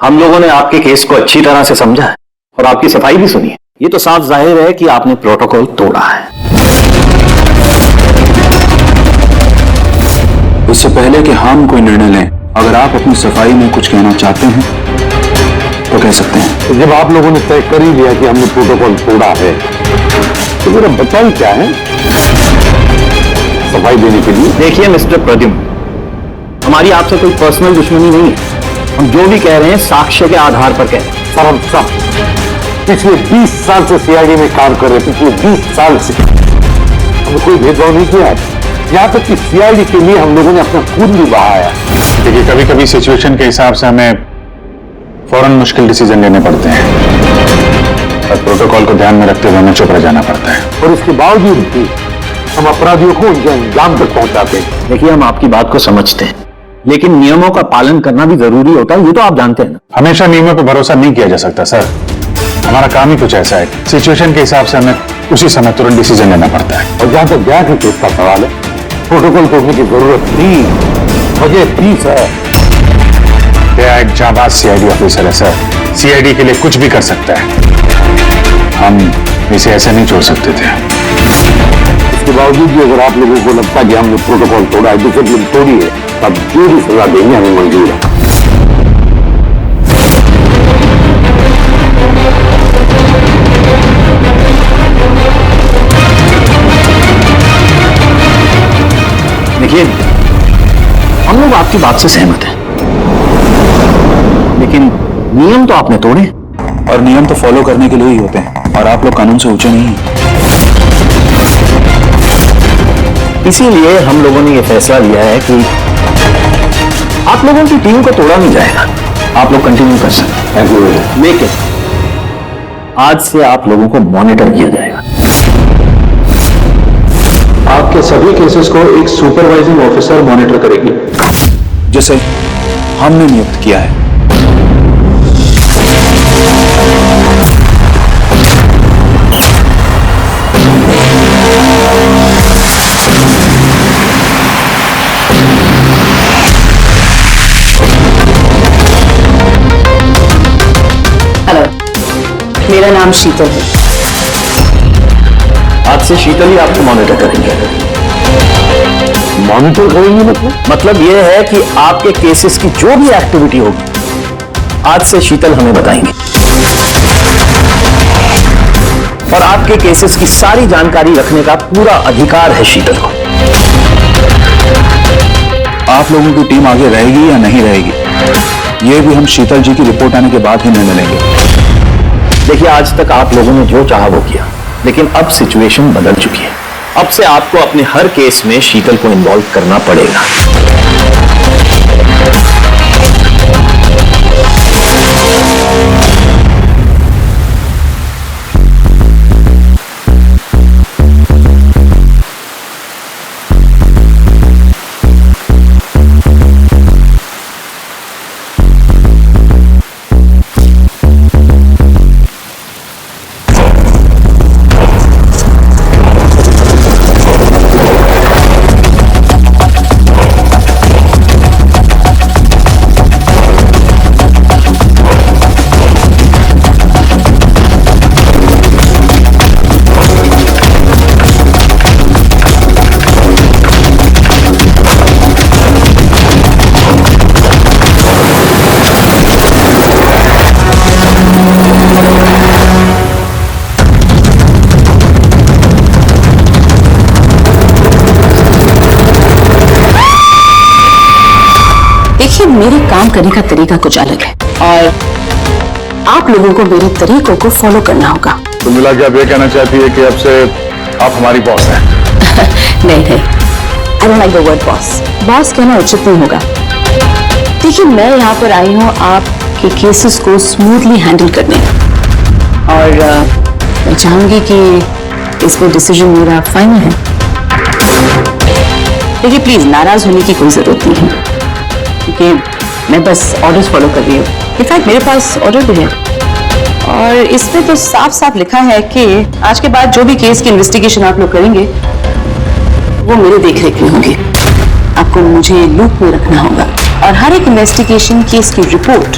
हम लोगों ने आपके केस को अच्छी तरह से समझा है और आपकी सफाई भी सुनी है। ये तो साफ जाहिर है कि आपने प्रोटोकॉल तोड़ा है। इससे पहले कि हम कोई निर्णय लें, अगर आप अपनी सफाई में कुछ कहना चाहते हैं तो कह सकते हैं। तो जब आप लोगों ने तय कर ही लिया कि हमने प्रोटोकॉल तोड़ा है तो मेरा बताइए क्या है सफाई देने के लिए। देखिए मिस्टर प्रद्युम्न, हमारी आपसे कोई पर्सनल दुश्मनी नहीं है। हम जो भी कह रहे हैं साक्ष्य के आधार पर कह रहे हैं। सर हम सब पिछले 20 साल से सीआईडी में काम कर रहे हैं। पिछले 20 साल से हमने कोई भेदभाव नहीं किया है। यहाँ तक कि सीआईडी के लिए हम लोगों ने अपना खून भी बहाया। देखिए, कभी कभी सिचुएशन के हिसाब से हमें फौरन मुश्किल डिसीजन लेने पड़ते हैं और प्रोटोकॉल को ध्यान में रखते हुए हमें चुप रह जाना पड़ता है। और इसके बावजूद भी हम अपराधियों को उनके अंजाम तक पहुंचाते हैं। देखिए, हम आपकी बात को समझते हैं, लेकिन नियमों का पालन करना भी जरूरी होता है। ये तो आप जानते हैं ना। हमेशा नियमों पर भरोसा नहीं किया जा सकता सर। हमारा काम ही कुछ ऐसा है, सिचुएशन के हिसाब से हमें उसी समय तुरंत डिसीजन लेना पड़ता है। और जहां तक गया कि केस का सवाल है, प्रोटोकॉल तोड़ने की जरूरत नहीं, वजह फीस है। यह एक जाबाज सीआईडी ऑफिसर है सर, सीआईडी के लिए कुछ भी कर सकता है। हम इसे ऐसे नहीं छोड़ सकते थे। इसके बावजूद भी अगर आप लोगों को लगता है कि हमने प्रोटोकॉल तोड़ा है, डिसिप्लिन तोड़ी है, तब जो भी सजा देंगे हमें मंजूर है। देखिए, हम लोग आपकी बात से सहमत हैं, लेकिन नियम तो आपने तोड़े और नियम तो फॉलो करने के लिए ही होते हैं और आप लोग कानून से ऊंचे नहीं हैं। इसीलिए हम लोगों ने यह फैसला लिया है कि आप लोगों की टीम को तोड़ा नहीं जाएगा। आप लोग कंटिन्यू कर सकते हैं, लेकिन आज से आप लोगों को मॉनिटर किया जाएगा। आपके सभी केसेस को एक सुपरवाइजिंग ऑफिसर मॉनिटर करेगी, जिसे हमने नियुक्त किया है। हेलो, मेरा नाम शीतल है। आज से शीतल ही आपको मॉनिटर करेंगे। मॉनिटर करेंगे मतलब यह है कि आपके केसेस की जो भी एक्टिविटी होगी, आज से शीतल हमें बताएंगे और आपके केसेस की सारी जानकारी रखने का पूरा अधिकार है शीतल को। आप लोगों की टीम आगे रहेगी या नहीं रहेगी, यह भी हम शीतल जी की रिपोर्ट आने के बाद ही निर्णय लेंगे। देखिए, आज तक आप लोगों ने जो चाहा वो किया, लेकिन अब सिचुएशन बदल चुकी है। अब से आपको अपने हर केस में शीतल को इन्वॉल्व करना पड़ेगा। देखिए, मेरे काम करने का तरीका कुछ अलग है और आप लोगों को मेरे तरीकों को फॉलो करना होगा। तो मिला के आप ये कहना चाहती है कि अब से आप हमारी बॉस हैं? नहीं, I don't like the word boss. Boss कहना उचित नहीं होगा। देखिए, मैं यहाँ पर आई हूँ आपके केसेस को स्मूथली हैंडल करने और मैं चाहूंगी कि इसमें डिसीजन मेरा फाइनल है। देखिए, प्लीज नाराज होने की कोई जरूरत नहीं है, क्योंकि मैं बस ऑर्डर्स फॉलो कर रही हूँ। इनफैक्ट मेरे पास ऑर्डर भी है और इसमें तो साफ साफ लिखा है कि आज के बाद जो भी केस की इन्वेस्टिगेशन आप लोग करेंगे वो मेरे देखरेख में होगी। आपको मुझे लूप में रखना होगा और हर एक इन्वेस्टिगेशन केस की रिपोर्ट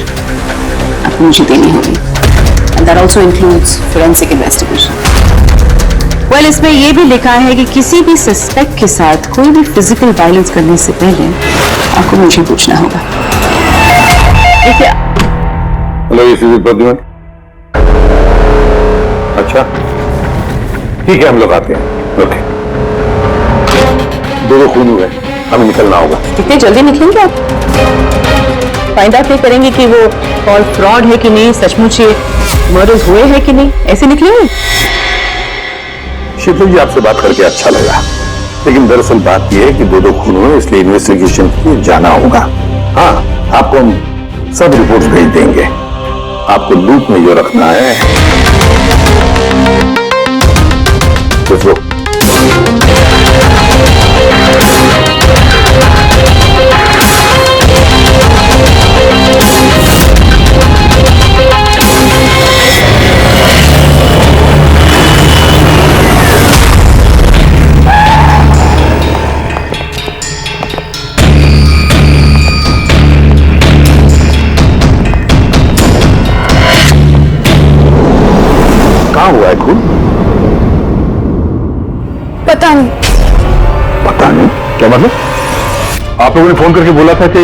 आपको मुझे देनी होगी। And that also includes forensic investigation. Well, इसमें यह भी लिखा है कि किसी भी सस्पेक्ट के साथ कोई भी फिजिकल वायलेंस करने से पहले आपको मुझे पूछना होगा। देखिए, हेलो, ये सीधी प्रद्युमन। अच्छा, ठीक है, हम लोग आते हैं। ओके। दो खून हुए, हमें निकलना होगा। कितने जल्दी निकलेंगे आप? फाइंड आउट ये करेंगे कि वो कॉल फ्रॉड है कि नहीं, सचमुच ये मर्डर्स हुए हैं कि नहीं, ऐसे निकलेंगे। शीतल जी, आपसे बात करके अच्छा लगा, लेकिन दरअसल बात यह है कि दो खून हुए, इसलिए इन्वेस्टिगेशन के लिए जाना होगा। हाँ, आपको हम सब रिपोर्ट्स भेज देंगे। आपको लूप में जो रखना है कुछ लोग। कहाँ हुआ है खून? पता नहीं। पता नहीं? क्या मतलब? आप लोगों ने फोन करके बोला था कि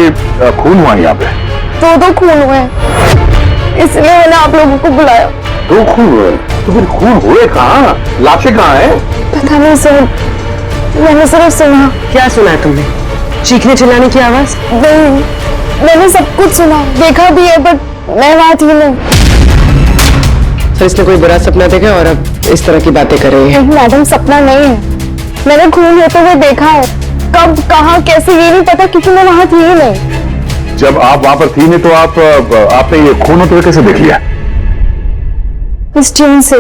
खून हुआ है यहाँ पे। दो खून हुए हैं, इसलिए मैंने आप लोगों को बुलाया। दो खून हुए? तो फिर खून हुए कहाँ? लाशें कहाँ है? पता नहीं सर, मैंने सिर्फ सुना। क्या सुना तुमने? चीखने चिल्लाने की आवाज? नहीं, मैंने सब कुछ सुना, देखा भी है, बट मैं वहां थी नहीं। तो इसने कोई बुरा सपना देखा और अब इस तरह की बातें कर रही है? मैडम, सपना नहीं है, मैंने खून होते हुए देखा है। कब, कहाँ, कैसे, ये नहीं पता, क्योंकि मैं वहां थी ही नहीं। जब आप वहां पर थी नहीं तो आपने ये खून होते हुए कैसे देख लिया? इस ट्यून से।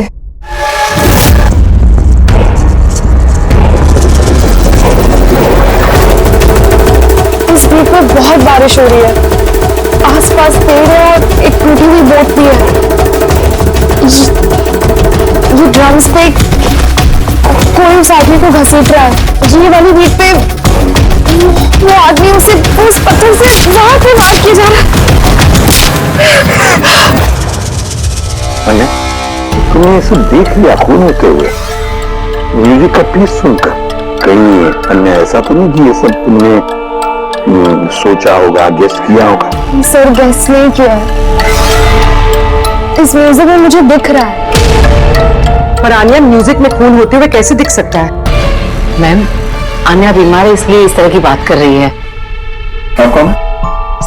इस द्वीप में बहुत बारिश हो रही है, आसपास पेड़ है और एक टूटी हुई बोट भी है। ये ड्रम्स पे कोई उस आदमी को घसीट रहा है। ये वाली बीट पे वो आदमी उसे उस पत्थर से वहां पे मार किया जा रहा है। तुमने ये सब देख लिया खून होते हुए, म्यूजिक का पीस सुनकर? कहीं अन्य ऐसा तो नहीं कि ये सब तुमने सोचा होगा, गेस किया होगा? सर, गेस नहीं किया है, इस म्यूजिक में मुझे दिख रहा है। पर आन्या, म्यूजिक में खून होते हुए कैसे दिख सकता है? मैम, आन्या बीमार है, इसलिए इस तरह की बात कर रही है। आप कौन?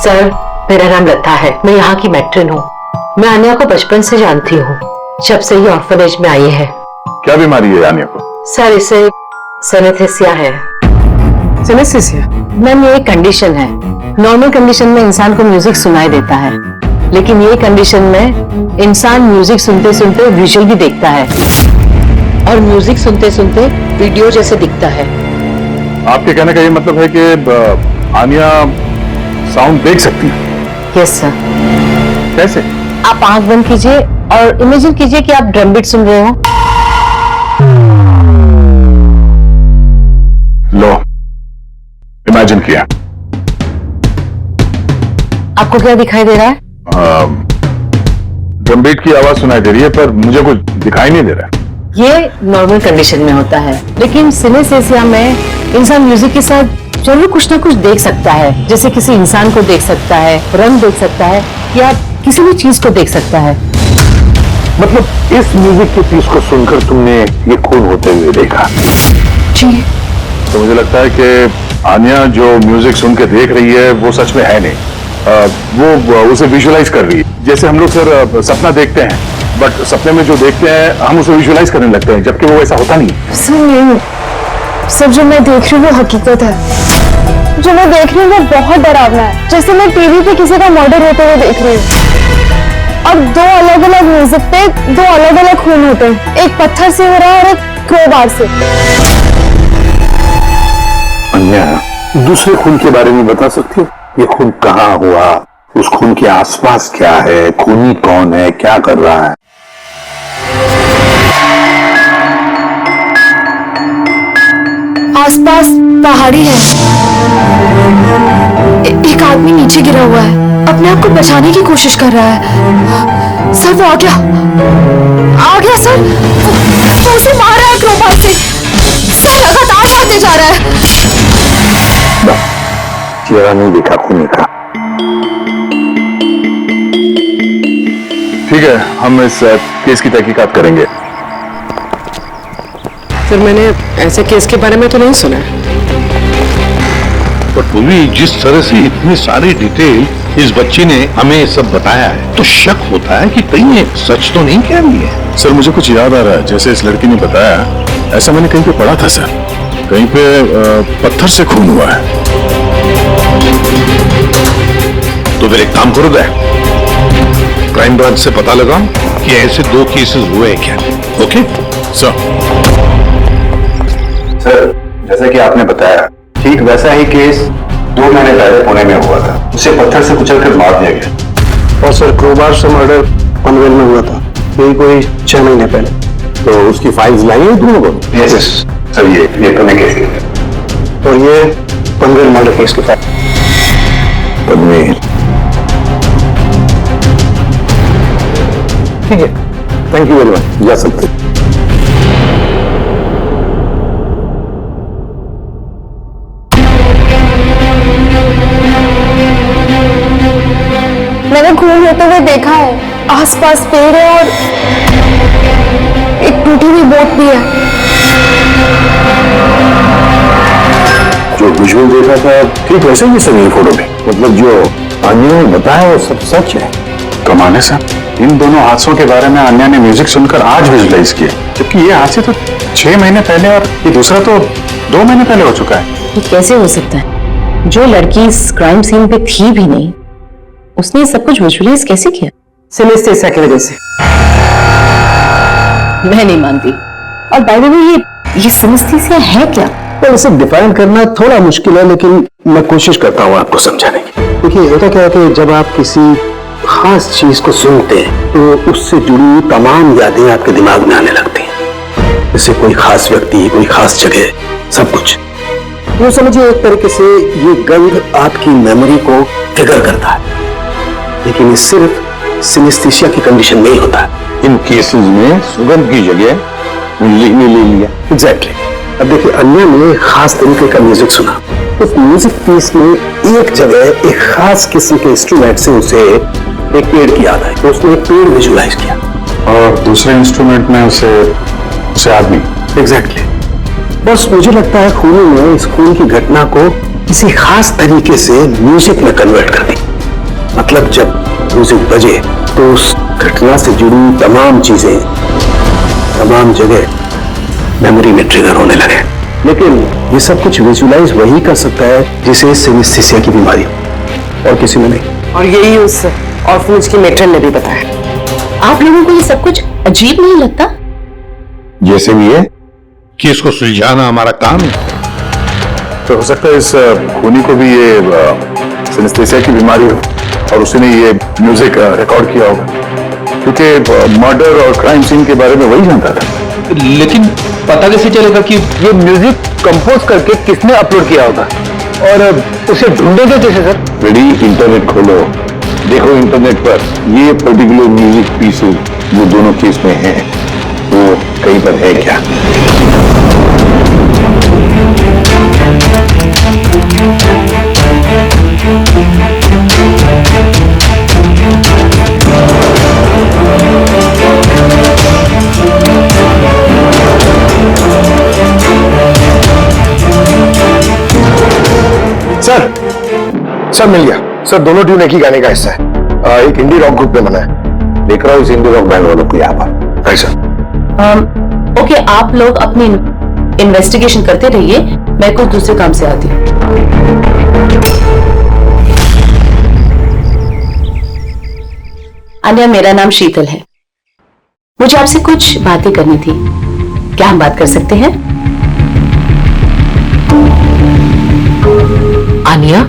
सर, मेरा नाम लता है, मैं यहाँ की मैट्रिन हूँ। मैं आन्या को बचपन से जानती हूँ, जब से ये ऑर्फनेज में आई है। क्या बीमारी है आन्या को? सर, इसे सेनेस्थेसिया है। सिनेस्थेसिया? मैम, ये एक कंडीशन है। नॉर्मल कंडीशन में इंसान को म्यूजिक सुनाई देता है, लेकिन ये कंडीशन में इंसान म्यूजिक सुनते सुनते विजुअल भी देखता है और म्यूजिक सुनते सुनते वीडियो जैसे दिखता है। आपके कहने का ये मतलब है कि आन्या साउंड देख सकती है? Yes sir. कैसे? आप आंख बंद कीजिए और इमेजिन कीजिए कि आप ड्रम बीट सुन रहे हो। लो, इमेजिन किया। आपको क्या दिखाई दे रहा है? ड्रम बीट की आवाज सुनाई दे रही है, पर मुझे कुछ दिखाई नहीं दे रहा है। ये नॉर्मल कंडीशन में होता है, लेकिन सिनेस्थेसिया में इंसान म्यूजिक के साथ जरूर कुछ ना कुछ देख सकता है, जैसे किसी इंसान को देख सकता है, रंग देख सकता है, या किसी भी चीज को देख सकता है। मतलब इस म्यूजिक के पीस को सुनकर तुमने ये खून होते हुए देखा? जी। तो मुझे लगता है कि आन्या जो म्यूजिक सुन के देख रही है वो सच में है नहीं, वो उसे विजुअलाइज कर रही है। जैसे हम लोग सर सपना देखते हैं, बट सपने में जो देखते हैं हम उसे विजुअलाइज करने लगते हैं, जबकि वो ऐसा होता नहीं। सर नहीं, सब जो मैं देख रही हूँ वो हकीकत है। जो मैं देख रही हूँ वो बहुत डरावना है, जैसे मैं टीवी पे किसी का मर्डर होते हुए देख रही हूँ। अब दो अलग अलग म्यूजिक पे दो अलग अलग खून होते हैं, एक पत्थर से हो रहा है और एक क्रोबार से। अन्या, दूसरे खून के बारे में बता सकती हो? ये खून कहाँ हुआ, उस खून के आसपास क्या है, खूनी कौन है, क्या कर रहा है? आसपास पहाड़ी है, एक आदमी नीचे गिरा हुआ है। अपने आप को बचाने की कोशिश कर रहा है। सर वो आ गया सर। वो उसे मार रहा है क्रोबार से। सर लगातार मारते जा रहा है। चेहरा नहीं देखा, खून का। ठीक है, हम इस केस की तहकीकात करेंगे। सर मैंने ऐसे केस के बारे में तो नहीं सुना। पर पूरी जिस तरह से इतनी सारी डिटेल इस बच्ची ने हमें सब बताया है, तो शक होता है कि कहीं ये सच तो नहीं कह रही है। सर मुझे कुछ याद आ रहा है, जैसे इस लड़की ने बताया, ऐसा मैंने कहीं पे पढ़ा था सर। कहीं पे पत्थर से खून हुआ है। तो फिर एक काम करो, क्राइम ब्रांच से पता लगाओ कि ऐसे 2 केसेस हुए हैं क्या। Okay sir. सर जैसा कि आपने बताया, ठीक वैसा ही केस 2 महीने पहले पुणे में हुआ था। उसे पत्थर से कुचलकर मार दिया गया। और सर क्रोबार से मर्डर पनवेल में हुआ था, यही कोई 6 महीने पहले। तो उसकी फाइल्स लाई है तुम लोगों ने? यस सर, ये पुणे केस है। और ये पनवेल मर्डर केस के साथ। पनवेल, ठीक है, थैंक यू वेरी मच, जा सकते। मैंने खून होते हुए देखा है। आसपास पेड़ है और एक टूटी हुई बोट भी है। जो विजुअल देखा था ठीक वैसे ही सर ये फोटो में, मतलब जो आन्या ने बताया वो सब सच है। कमाल है साहब, इन दोनों हादसों के बारे में आन्या ने म्यूजिक सुनकर आज विजुलाइज किया, जबकि ये हादसे तो 6 महीने पहले और ये दूसरा तो 2 महीने पहले हो चुका है। ये कैसे हो सकता है? जो लड़की इस क्राइम सीन पे थी भी नहीं, उसने ये सब कुछ विजुअलाइज कैसे किया? सिनेस्थेसिया की वजह से। मैं नहीं मानती। और बाय द वे ये सिनेस्थेसिया है क्या? तो इसे डिफाइन करना थोड़ा मुश्किल है, लेकिन मैं कोशिश करता हूँ आपको समझाने की। देखिए होता क्या है कि जब आप किसी खास चीज को सुनते हैं तो उससे जुड़ी तमाम यादें आपके दिमाग में आने लगती हैं। जैसे कोई खास व्यक्ति, कोई खास जगह, सब कुछ। वो समझिए एक तरीके से ये गंध आपकी मेमोरी को ट्रिगर करता है। लेकिन ये सिर्फ सिनेस्थेसिया की कंडीशन में ही होता है। इन केसेस में सुगंध की जगह उंगली ने ले लिया। एग्जैक्टली। अब देखिए अन्या ने खास तरीके का म्यूजिक सुना। उस म्यूजिक पीस में एक जगह एक खास किस्म के इंस्ट्रूमेंट से उसे एक पेड़ की याद आई, तो उसने एक पेड़ विजुलाइज किया। और दूसरे इंस्ट्रूमेंट में उसे आदमी। एग्जैक्टली। बस मुझे लगता है खूनी ने इस खून की घटना को किसी खास तरीके से म्यूजिक में कन्वर्ट कर दी। मतलब जब म्यूजिक बजे तो उस घटना से जुड़ी तमाम चीजें, तमाम जगह मेमोरी में ट्रिगर होने लगे। लेकिन ये सब कुछ विजुलाइज वही कर सकता है जिसे सिनेस्थेसिया की बीमारी हो, और किसी में नहीं। और यही उस ऑर्फनेज की मेट्रन ने भी बताया। आप लोगों को ये सब कुछ अजीब नहीं लगता? जैसे भी है कि इसको सुलझाना हमारा काम है। तो हो सकता है इस खूनी को भी ये सिनेस्थेसिया की बीमारी हो और उसने ये म्यूजिक रिकॉर्ड किया होगा, क्योंकि मर्डर और क्राइम सीन के बारे में वही जानता था। लेकिन पता कैसे चलेगा कि ये म्यूजिक कंपोज करके किसने अपलोड किया होगा, और उसे ढूंढेगा कैसे सर? रेडी, इंटरनेट खोलो, देखो इंटरनेट पर ये पर्टिकुलर म्यूजिक पीसेस जो दोनों केस में हैं वो कहीं पर है क्या। सर मिल गया सर, दोनों ट्यून एक ही गाने का हिस्सा है। एक इंडी रॉक ग्रुप में बना है। देख रहा हूँ इस इंडी रॉक बैंड वालों को यहाँ पर। है सर। ओके, आप लोग अपनी इन्वेस्टिगेशन करते रहिए, मैं कुछ दूसरे काम से आती हूँ। अन्या, मेरा नाम शीतल है। मुझे आपसे कुछ बातें करनी थी, क्या हम बात कर सकते हैं? आन्या,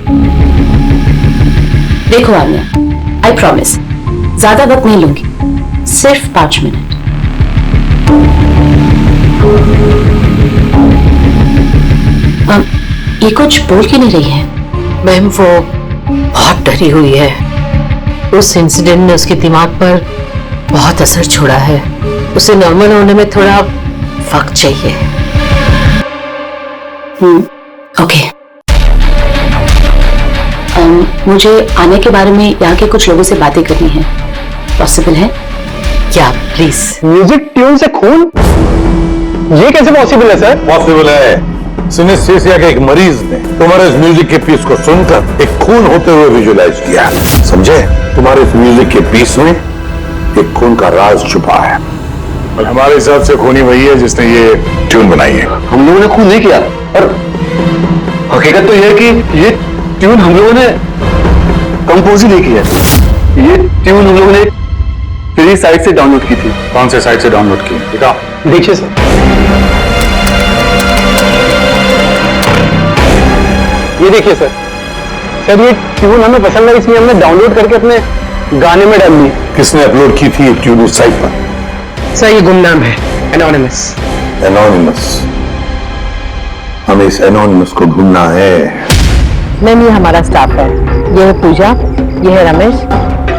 देखो आन्या, आई प्रॉमिस ज्यादा वक्त नहीं लूंगी, सिर्फ 5 मिनट। ये कुछ बोल क्यों नहीं रही है? मैम वो बहुत डरी हुई है। उस इंसिडेंट ने उसके दिमाग पर बहुत असर छोड़ा है। उसे नॉर्मल होने में थोड़ा वक्त चाहिए। ओके। मुझे आने के बारे में यहाँ के कुछ लोगों से बातें करनी है। पॉसिबल है क्या? प्लीज। म्यूजिक ट्यून से खून, ये कैसे पॉसिबल है सर? पॉसिबल है। सिनेस्थेसिया के एक मरीज ने तुम्हारे इस म्यूजिक के पीस को सुनकर एक खून होते हुए विजुअलाइज किया। समझे? तुम्हारे इस म्यूजिक के पीस में एक खून का राज छुपा है। और हमारे हिसाब से खूनी वही है जिसने ये ट्यून बनाई है। हम लोगों ने खून नहीं किया, और हकीकत तो यह है कि ये ट्यून हम लोगों ने कंपोज ही नहीं की है। ये ट्यून हम लोगों ने फ्री साइट से डाउनलोड की थी। कौन से साइट से डाउनलोड की? दिखाओ। देखिए सर, ये देखिए सर। सर ये ट्यून हमें पसंद आई, इसलिए हमने डाउनलोड करके अपने गाने में डाल दी। किसने अपलोड की थी ये ट्यून उस साइट पर? सर ये गुमनाम है, एनोनिमस। एनोनिमस। हमें इस एनोनिमस को ढूंढना है। मैम, ये हमारा स्टाफ है। ये है पूजा, ये है रमेश,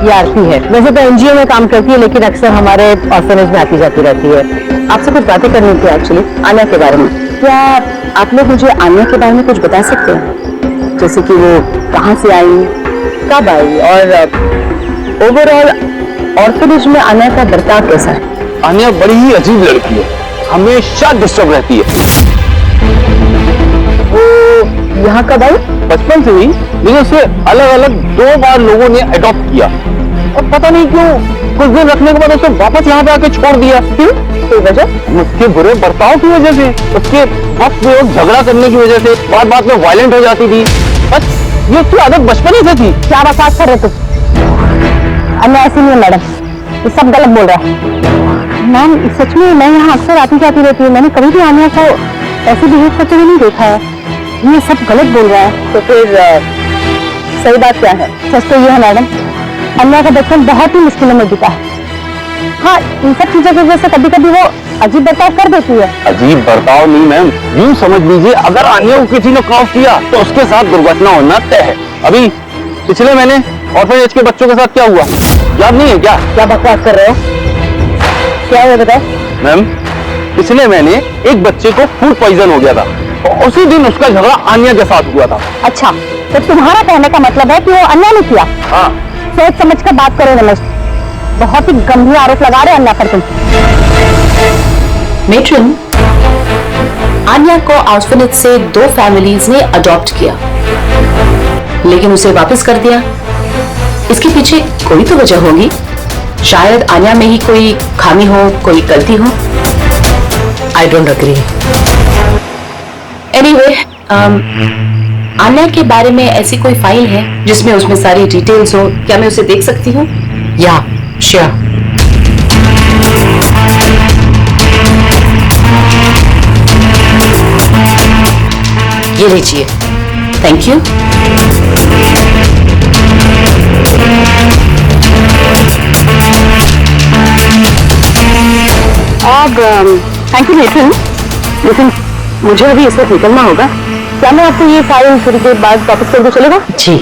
ये आरती है। वैसे तो एनजीओ में काम करती है, लेकिन अक्सर हमारे ऑर्फनेज में आती जाती रहती है। आपसे कुछ बातें करनी थी एक्चुअली, आन्या के बारे में। क्या आप लोग मुझे आन्या के बारे में कुछ बता सकते हैं? जैसे कि वो कहाँ से आई, कब आई, और ओवरऑल ऑर्फनेज में आन्या का बर्ताव कैसा है? आन्या बड़ी ही अजीब लड़की है, हमेशा डिस्टर्ब रहती है। वो यहाँ कब आई? बचपन से ही, लेकिन उसे अलग अलग 2 बार लोगों ने अडॉप्ट किया, और पता नहीं क्यों कुछ दिन रखने के बाद उसे वापस यहाँ पे आके छोड़ दिया। क्यों? कोई वजह? उसके बुरे बर्ताव की वजह से, उसके वक्त में झगड़ा करने की वजह से, बात बात में वायलेंट हो जाती थी। बस ये उसकी आदत बचपन ही से थी। क्या बकवास कर रहे तुम? अन्य ऐसी नहीं है मैडम, ये सब गलत बोल रहा है। मैम सच में मैं यहाँ अक्सर आती जाती रहती हूँ, मैंने कभी भी आन्या को ऐसे बिहेव करते हुए नहीं देखा है। ये सब गलत बोल रहा है। तो फिर सही बात क्या है? सच तो ये है मैडम, अन्या का बचपन बहुत ही मुश्किलों में बीता है। हाँ, इन सब चीजों की वजह से कभी कभी वो अजीब बर्ताव कर देती है। अजीब बर्ताव नहीं मैम, यूं समझ लीजिए अगर आन्या को किसी ने क्रॉस किया तो उसके साथ दुर्घटना होना तय है। अभी पिछले महीने ऑर्फनेज के बच्चों के साथ क्या हुआ याद नहीं है क्या? क्या बकवास कर रहे हो? क्या हुआ बताओ? मैम पिछले महीने एक बच्चे को फूड पॉइजन हो गया था, और उसी दिन उसका झगड़ा आन्या के साथ हुआ था। अच्छा, तो तुम्हारा कहने का मतलब है कि वो अन्या ने किया? हाँ। सोच समझ कर बात करो रमेश, बहुत ही गंभीर आरोप लगा रहे हैं अन्या पर तुम। मेट्रन, आन्या को ऑर्फनेज से 2 फैमिलीज ने अडॉप्ट किया, लेकिन उसे वापस कर दिया। इसके पीछे कोई तो वजह होगी। शायद आन्या में ही कोई खामी हो, कोई गलती हो। I don't agree. Anyway, Anya के बारे में ऐसी कोई फाइल है जिसमें उसमें सारी डिटेल्स हो? क्या मैं उसे देख सकती हूँ? या श्योर। ये लीजिए। Thank you. अब थैंक यू मेट्रन, लेकिन मुझे अभी इस वक्त निकलना होगा। क्या मैं आपको ये फाइल थोड़ी देर बाद वापस कर दूं, चलेगा? जी।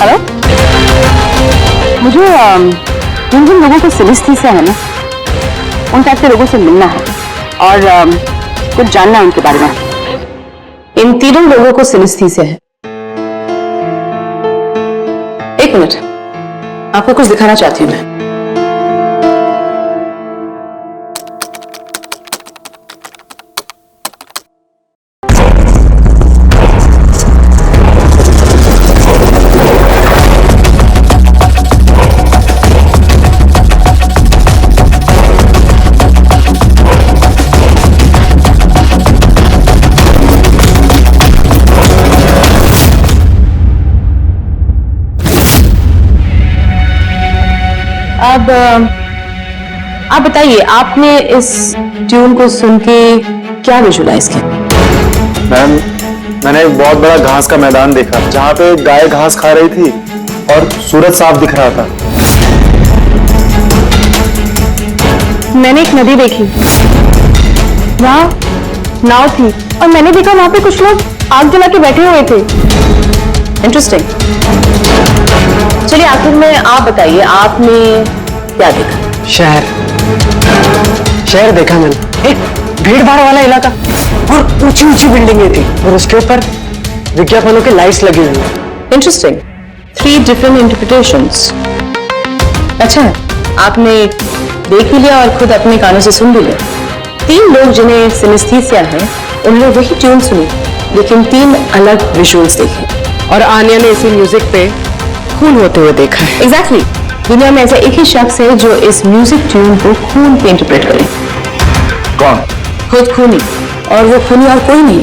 हेलो, मुझे जिन लोगों को सिनेस्थीसिया है ना, उन टाइप के लोगों से मिलना है और कुछ जानना है उनके बारे में। इन तीनों लोगों को सिनेस्थीसिया है। एक मिनट, आपको कुछ दिखाना चाहती हूँ मैं। अब आप बताइए, आपने इस ट्यून को सुन के क्या विजुलाइज किया? मैम, मैंने एक बहुत बड़ा घास का मैदान देखा जहाँ पे गाय घास खा रही थी और सूरज साफ दिख रहा था। मैंने एक नदी देखी, वहाँ नाव थी और मैंने देखा वहाँ पे कुछ लोग आग जला के बैठे हुए थे। इंटरेस्टिंग। चलिए आखिर में आप बताइए, आपने क्या देखा? शहर देखा मैंने, एक भीड़ भाड़ वाला इलाका और ऊंची ऊंची बिल्डिंगें थी और उसके ऊपर विज्ञापनों के लाइट्स लगी हुई हैं। इंटरेस्टिंग। 3 different interpretations. अच्छा, आपने देख भी लिया और खुद अपने कानों से सुन भी लिया। 3 लोग जिन्हें सिनेस्थीसिया है, उन्होंने वही ट्यून सुनी, लेकिन 3 अलग विजुअल्स देखे। और आन्या ने इसी म्यूजिक पे खून होते हुए देखा है। एग्जैक्टली। दुनिया में ऐसा एक ही शख्स है जो इस म्यूजिक ट्यून को खून पे इंटरप्रेट करे। कौन? खुद खूनी, और वो खूनी और कोई नहीं,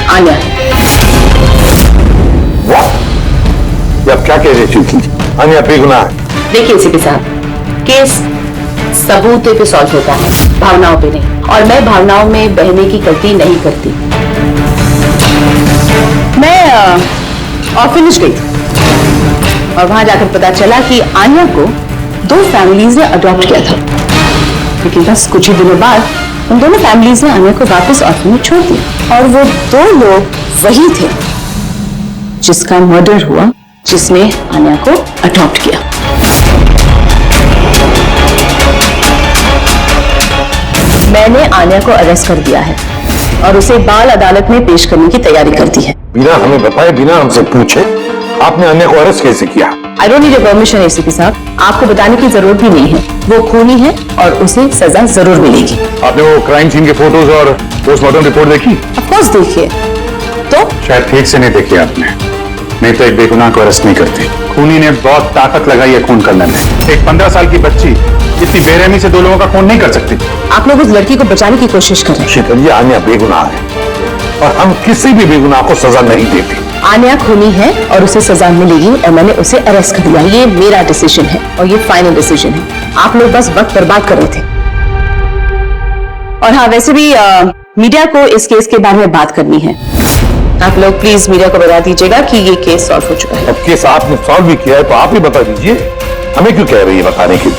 आन्या। ये आप क्या कह रहे थी? आन्या बेगुनाह है। देखिए सीपी साहब, केस सबूतों पे सॉल्व होता है, भावनाओं पे नहीं। और मैं भावनाओं में बहने की गलती नहीं करती। मैं ऑर्फनेज गई और वहां जाकर पता चला कि आन्या को 2 फैमिलीज ने अडॉप्ट किया था, लेकिन बस कुछ ही दिनों बाद उन दोनों फैमिलीज ने आन्या को वापस ऑर्फनेज छोड़ दिया। और वो 2 लोग वही थे जिसका मर्डर हुआ, जिसने आन्या को अडॉप्ट किया। मैंने आन्या को अरेस्ट कर दिया है और उसे बाल अदालत में पेश करने की तैयारी कर दी है। बिना हमें बताए, बिना हमसे पूछे आपने आन्या को अरेस्ट कैसे किया? I don't need your permission ACP साहब, आपको बताने की जरूरत भी नहीं है। वो खूनी है और उसे सजा जरूर मिलेगी। आपने वो क्राइम सीन के फोटोज और पोस्टमार्टम रिपोर्ट देखी? ऑफ कोर्स देखिए। तो शायद ठीक से नहीं देखी आपने, नहीं तो एक बेगुनाह को अरेस्ट नहीं करती। खूनी ने बहुत ताकत लगाई है खून करने में। एक 15 साल की बच्ची इतनी बेरहमी से 2 लोगों का खून नहीं कर सकती। आप लोग उस लड़की को बचाने की कोशिश कर रहे हैं। शीतल जी, आन्या बेगुनाह है और हम किसी भी बेगुनाह को सजा नहीं देते। आन्या खूनी है और उसे सजा मिलेगी और मैंने उसे अरेस्ट कर दिया। ये मेरा डिसीजन है और ये फाइनल डिसीजन है। आप लोग बस वक्त बर्बाद कर रहे थे। और हाँ, वैसे भी मीडिया को इस केस के बारे में बात करनी है। आप लोग प्लीज मीडिया को बता दीजिएगा कि ये केस सॉल्व हो चुका है। अब केस आपने सॉल्व भी किया है तो आप ही बता दीजिए, हमें क्यों कह रही है बताने के लिए?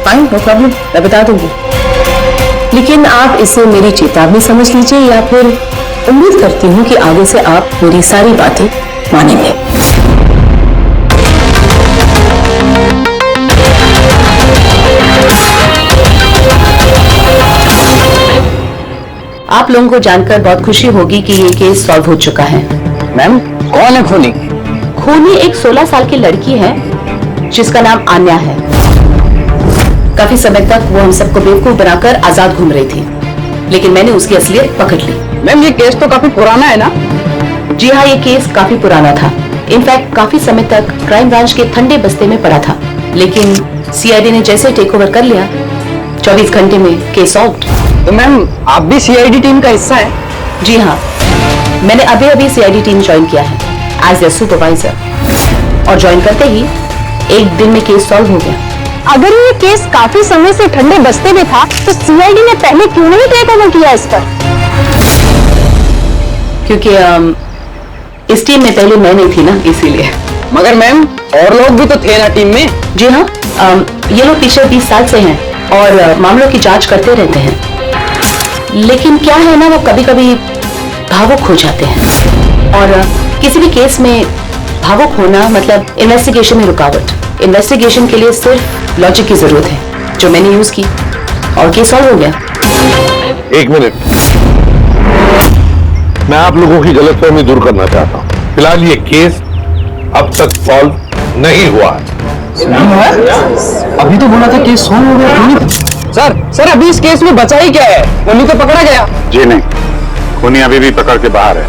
फाइन, नो प्रॉब्लम, मैं बता दूंगी। लेकिन आप इसे मेरी चेतावनी समझ लीजिए, या फिर उम्मीद करती हूँ कि आगे से आप मेरी सारी बातें मानेंगे। आप लोगों को जानकर बहुत खुशी होगी कि ये केस सॉल्व हो चुका है। मैम, कौन है खूनी? खूनी एक 16 साल की लड़की है जिसका नाम आन्या है। काफी समय तक वो हम सबको बेवकूफ बनाकर आजाद घूम रही थी, लेकिन मैंने उसकी असलियत पकड़ ली। मैम, ये केस तो काफी पुराना है ना? जी हाँ, ये केस काफी पुराना था। इनफैक्ट काफी समय तक क्राइम ब्रांच के ठंडे बस्ते में पड़ा था, लेकिन सीआईडी ने जैसे टेक ओवर कर लिया, 24 घंटे में केस सॉल्व। तो मैम, आप भी सीआईडी टीम का हिस्सा है? जी हाँ, मैंने अभी सीआईडी टीम ज्वाइन किया है एज ए सुपरवाइजर, और ज्वाइन करते ही एक दिन में केस सॉल्व हो गया। अगर ये केस काफी समय से ठंडे बस्ते में था तो सीआईडी ने पहले क्यों नहीं टेक ओवर किया इस पर? क्योंकि इस टीम में पहले मैं नहीं थी ना, इसीलिए। मगर मैम, और लोग भी तो थे ना टीम में? जी हाँ, ये लोग पिछले 20 साल से हैं और मामलों की जांच करते रहते हैं। लेकिन क्या है ना, वो कभी कभी भावुक हो जाते हैं, और किसी भी केस में भावुक होना मतलब इन्वेस्टिगेशन में रुकावट। इन्वेस्टिगेशन के लिए सिर्फ लॉजिक की जरूरत है, जो मैंने यूज की, और केस सॉल्व हो गया। 1 मिनट, मैं आप लोगों की गलतफहमी दूर करना चाहता हूँ। फिलहाल ये केस अब तक सॉल्व नहीं हुआ है। अभी तो बोला था केस सॉल्व हो गया। सर, अभी इस केस में बचा ही क्या है? खूनी तो पकड़ा गया। जी नहीं, खूनी अभी भी पकड़ के बाहर है।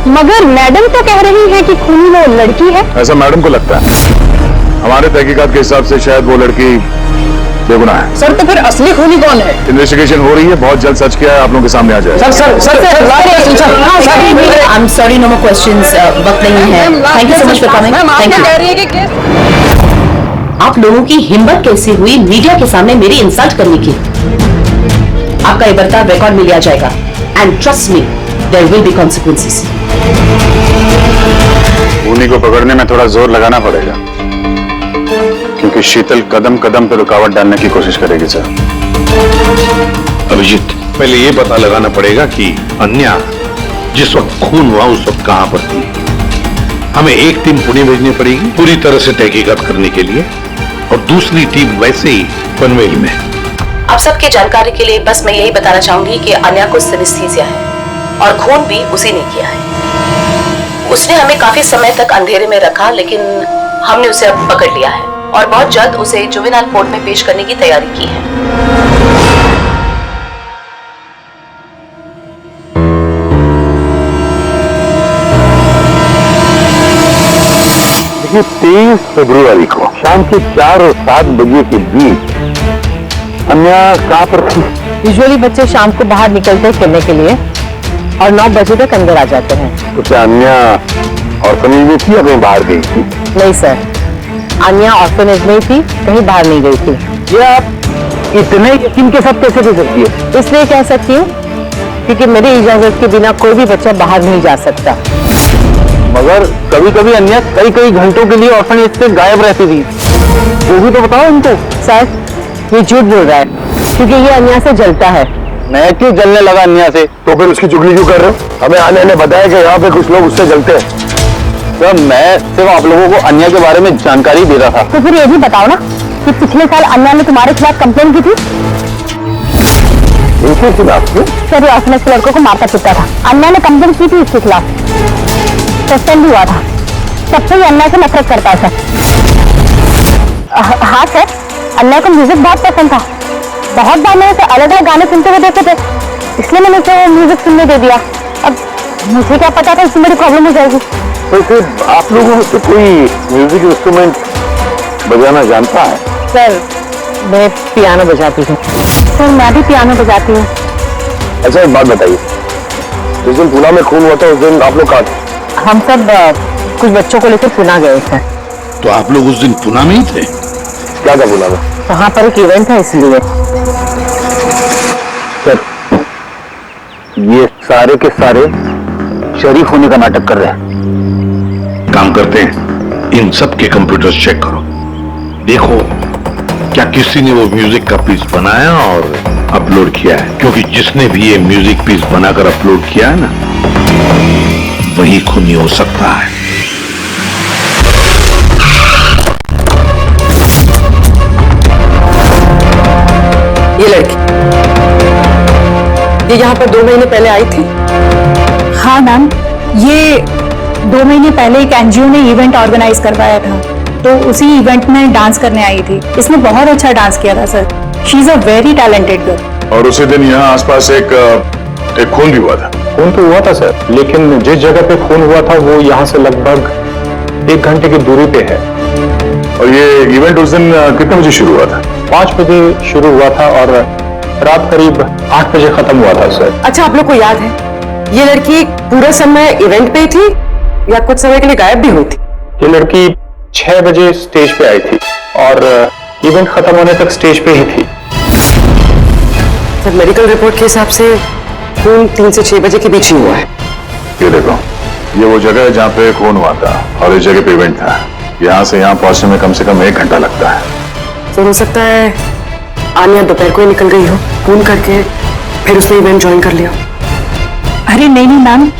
मगर मैडम तो कह रही है कि खूनी वो लड़की है। ऐसा मैडम को लगता है। हमारे तहकीकात के हिसाब से शायद वो लड़की बेगुनाह है। सर, तो फिर असली खूनी कौन है? इन्वेस्टिगेशन हो रही है, बहुत जल्द सच क्या है आप लोगों के सामने आ जाएगा। I am sorry, no more questions, वक्त नहीं है। Thank you so much for coming. Thank you. आप लोगों की हिम्मत कैसे हुई मीडिया के सामने मेरी इंसल्ट करने की? आपका ये बर्ताव रिकॉर्ड में लिया जाएगा, and trust me, there will be consequences. खूनी को पकड़ने में थोड़ा जोर लगाना पड़ेगा, क्योंकि शीतल कदम कदम पर रुकावट डालने की कोशिश करेगी सर। अभिजीत, पहले ये पता लगाना पड़ेगा कि अन्या जिस वक्त खून हुआ उस वक्त कहां पर थी? हमें एक टीम पुणे भेजनी पड़ेगी पूरी तरह से तहकीकात करने के लिए, और दूसरी टीम वैसे ही पनवेल में। आप सबकी जानकारी के लिए बस मैं यही बताना चाहूंगी कि अन्या को सिनेस्थीसिया है और खून भी उसी ने किया है। उसने हमें काफी समय तक अंधेरे में रखा, लेकिन हमने उसे अब पकड़ लिया है और बहुत जल्द उसे जुवेनाइल कोर्ट में पेश करने की तैयारी की है। देखिए 23 फरवरी को शाम के 4 और 7 बजे के बीच अन्या कहां पर थी? यूजुअली बच्चे शाम को बाहर निकलते हैं खेलने के लिए और 9 बजे तक अंदर आ जाते हैं। तो क्या अन्या ऑर्फनेज में थी या कहीं बाहर गई थी? नहीं सर, अन्या ऑर्फनेज में ही थी, कहीं बाहर नहीं गई थी। ये आप इतने यकीन के साथ कैसे कह सकती है? इसलिए कह सकती हूँ क्योंकि मेरी इजाजत के बिना कोई भी बच्चा बाहर नहीं जा सकता। मगर कभी कभी अन्य कई घंटों के लिए ऑर्फनेज से गायब रहती थी, वो भी तो बताओ उनको। सर ये झूठ बोल रहा है क्योंकि ये अन्या से जलता है। मैं क्यों जलने लगा अन्या से? तो फिर उसकी चुगली क्यों कर रहे हो? हमें आने ने बताया कि यहाँ पे कुछ लोग उससे जलते हैं। सर मैं सिर्फ आप लोगों को अन्या के बारे में जानकारी दे रहा था। तो फिर ये भी बताओ ना कि पिछले साल अन्या ने तुम्हारे खिलाफ कंप्लेन की थी। इनके खिलाफ क्यों? सर ये ऑर्फनेज के लड़कों को मारता पीटता था। अन्या ने कंप्लेन की थी इसके खिलाफ, सस्पेंड हुआ था। तब से ये अन्या से नफरत करता है सर। हाँ सर, अन्या को म्यूजिक बहुत पसंद था। बहुत बार मैंने उसे अलग अलग गाने सुनते हुए देखे थे, इसलिए मैंने उसे म्यूजिक सुनने दे दिया। अब मुझे क्या पता था इसमें बड़ी प्रॉब्लम हो जाएगी। तो फिर आप लोगों में से कोई म्यूजिक इंस्ट्रूमेंट बजाना जानता है? सर मैं पियानो बजाती हूँ। सर मैं भी पियानो बजाती हूँ। अच्छा एक बात बताइए, जिस दिन पुणे में खून हुआ था उस दिन आप लोग कहाँ थे? हम सब कुछ बच्चों को लेकर पुणे गए थे। तो आप लोग उस दिन पुणे में ही थे? क्या था पुणे में? वहाँ पर एक इवेंट था इसलिए। सर ये सारे के सारे शरीफ होने का नाटक कर रहे हैं। काम करते हैं, इन सब के कंप्यूटर्स चेक करो, देखो क्या किसी ने वो म्यूजिक का पीस बनाया और अपलोड किया है, क्योंकि जिसने भी ये म्यूजिक पीस बनाकर अपलोड किया है ना, वही खूनी हो सकता है। ये लड़की ये यहाँ पर 2 महीने पहले आई थी। हाँ मैम, ये 2 महीने पहले एक एनजीओ ने इवेंट ऑर्गेनाइज करवाया था, तो उसी इवेंट में डांस करने आई थी। इसने बहुत अच्छा डांस किया था sir. She is a very talented girl. और उसी दिन यहाँ आसपास एक खून भी हुआ था। खून तो हुआ था सर, लेकिन जिस जगह पे खून हुआ था वो यहाँ से लगभग 1 घंटे की दूरी पे है। और ये इवेंट उस दिन कितने बजे शुरू हुआ था? 5 बजे शुरू हुआ था और रात करीब 8 बजे खत्म हुआ था सर। अच्छा आप लोग को याद है ये लड़की पूरा समय इवेंट पे ही थी या कुछ समय के लिए गायब भी हुई थी? ये लड़की 6 बजे स्टेज पे आई थी और इवेंट खत्म होने तक स्टेज पे ही थी। सर मेडिकल रिपोर्ट के हिसाब से खून 3 से 6 बजे के बीच ही हुआ है। ये देखो, ये वो जगह है जहाँ पे खून हुआ था और इस जगह पे इवेंट था। यहाँ से यहाँ पहुंचने में कम से कम 1 घंटा लगता है। तो हो सकता है आन्या दोपहर को ही निकल गई हो खून करके, फिर उसने इवेंट ज्वाइन कर लिया। अरे नहीं मैम,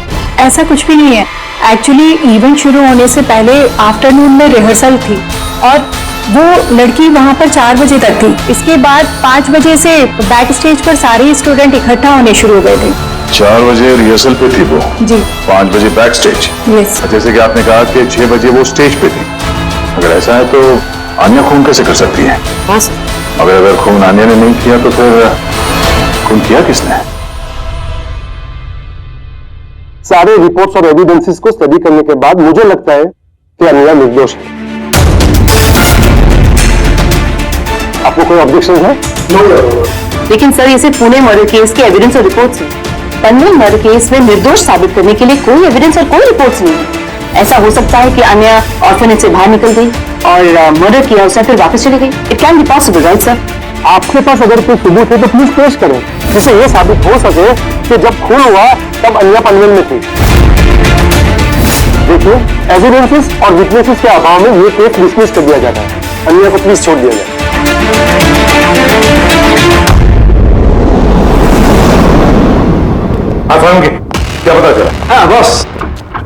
ऐसा कुछ भी नहीं है। एक्चुअली इवेंट शुरू होने से पहले आफ्टरनून में रिहर्सल थी और वो लड़की वहाँ पर 4 बजे तक थी। इसके बाद 5 बजे से बैक स्टेज पर सारे स्टूडेंट इकट्ठा होने शुरू हो गए थे। 4 बजे रिहर्सल पे थी वो जी 5 बजे बैक स्टेज। यस। जैसे कि आपने कहा कि 6 बजे वो स्टेज पे थी। अगर ऐसा है तो आन्या खून कैसे कर सकती है? हाँ अगर खून आन्या ने नहीं किया तो फिर खून किया किसने? सारे रिपोर्ट्स और एविडेंसेस को स्टडी करने के बाद मुझे लगता है कि अन्या निर्दोष है। आपको कोई ऑब्जेक्शन है? लेकिन सर ये सिर्फ पुणे मर्डर केस के एविडेंस और रिपोर्ट्स हैं। पनवेल मर्डर केस में निर्दोष साबित करने के लिए कोई एविडेंस और कोई रिपोर्ट्स नहीं है। ऐसा हो सकता है कि अन्या ऑर्फनेज से बाहर निकल गई और मर्डर किया उसने फिर वापस चली गई। It can be possible right sir? आपके पास अगर कोई सबूत है तो प्लीज पेश करें, जिससे ये साबित हो सके कि जब खून हुआ तब अन्या पनवेल में थी। देखिए, एविडेंसेस और विटनेसेस के अभाव में ये केस डिसमिस कर दिया जाता है। अन्या को प्लीज छोड़ दिया जाए। आप आएंगे? क्या पता चला? हाँ बॉस,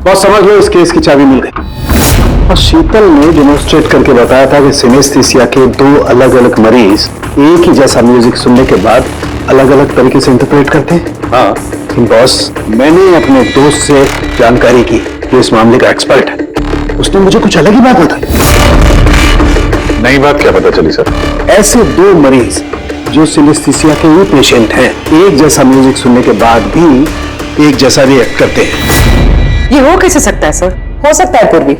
बॉस समझ लो इस केस की चाबी मिल गई। और शीतल ने डेमोन्स्ट्रेट करके बताया था कि सिनेस्थीसिया के दो अलग अलग मरीज एक ही जैसा म्यूजिक सुनने के बाद अलग अलग तरीके से इंटरप्रेट करते हैं। हाँ बॉस, मैंने अपने दोस्त से जानकारी की जो इस मामले का एक्सपर्ट है, उसने मुझे कुछ अलग ही बात बताई। नई बात क्या पता चली सर? ऐसे दो मरीज जो सिनेस्थीसिया के ही पेशेंट हैं, एक जैसा म्यूजिक सुनने के बाद भी एक जैसा रिएक्ट करते हैं। ये हो कैसे सकता है सर? हो सकता है पूर्वी,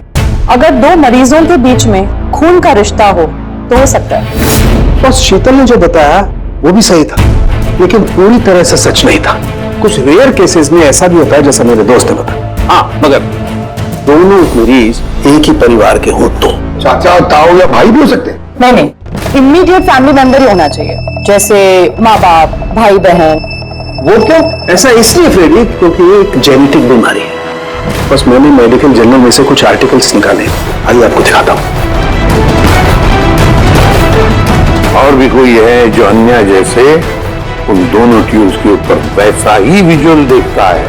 अगर दो मरीजों के बीच में खून का रिश्ता हो तो हो सकता है। बस शीतल ने जो बताया वो भी सही था, लेकिन पूरी तरह से सच नहीं था। कुछ रेयर केसेस में ऐसा भी होता है जैसा मेरे दोस्त ने बताया। हाँ, मगर दोनों मरीज एक ही परिवार के हो तो चाचा, ताऊ या भाई भी हो सकते हैं। नहीं, इमीडिएट फैमिली मेंबर ही होना चाहिए, जैसे माँ बाप, भाई बहन। वो क्यों? ऐसा इसलिए फ्रेडी क्योंकि ये एक जेनेटिक बीमारी है। बस मैंने मेडिकल जर्नल में से कुछ आर्टिकल्स निकाले, आइए आपको दिखाता हूँ। और भी कोई है जो अन्य जैसे उन दोनों ट्यूब्स के ऊपर वैसा ही विजुअल देखता है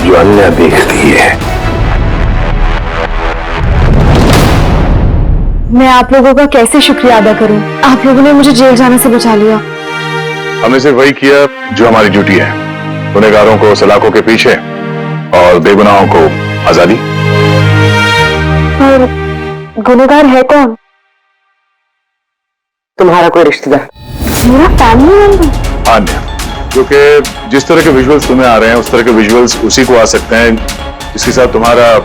जो अन्य देखती है। मैं आप लोगों का कैसे शुक्रिया अदा करूं? आप लोगों ने मुझे जेल जाने से बचा लिया। हमने सिर्फ वही किया जो हमारी ड्यूटी है, गुनहगारों को सलाखों के पीछे और बेगुनाहों को आजादी। और गुनहगार है कौन? तुम्हारा कोई रिश्तेदार। मेरा फैमिली मेंबर? अन्य, जो कि जिस तरह के विजुअल्स तुम्हें आ रहे हैं उस तरह के विजुअल्स उसी को आ सकते हैं जिसके साथ तुम्हारा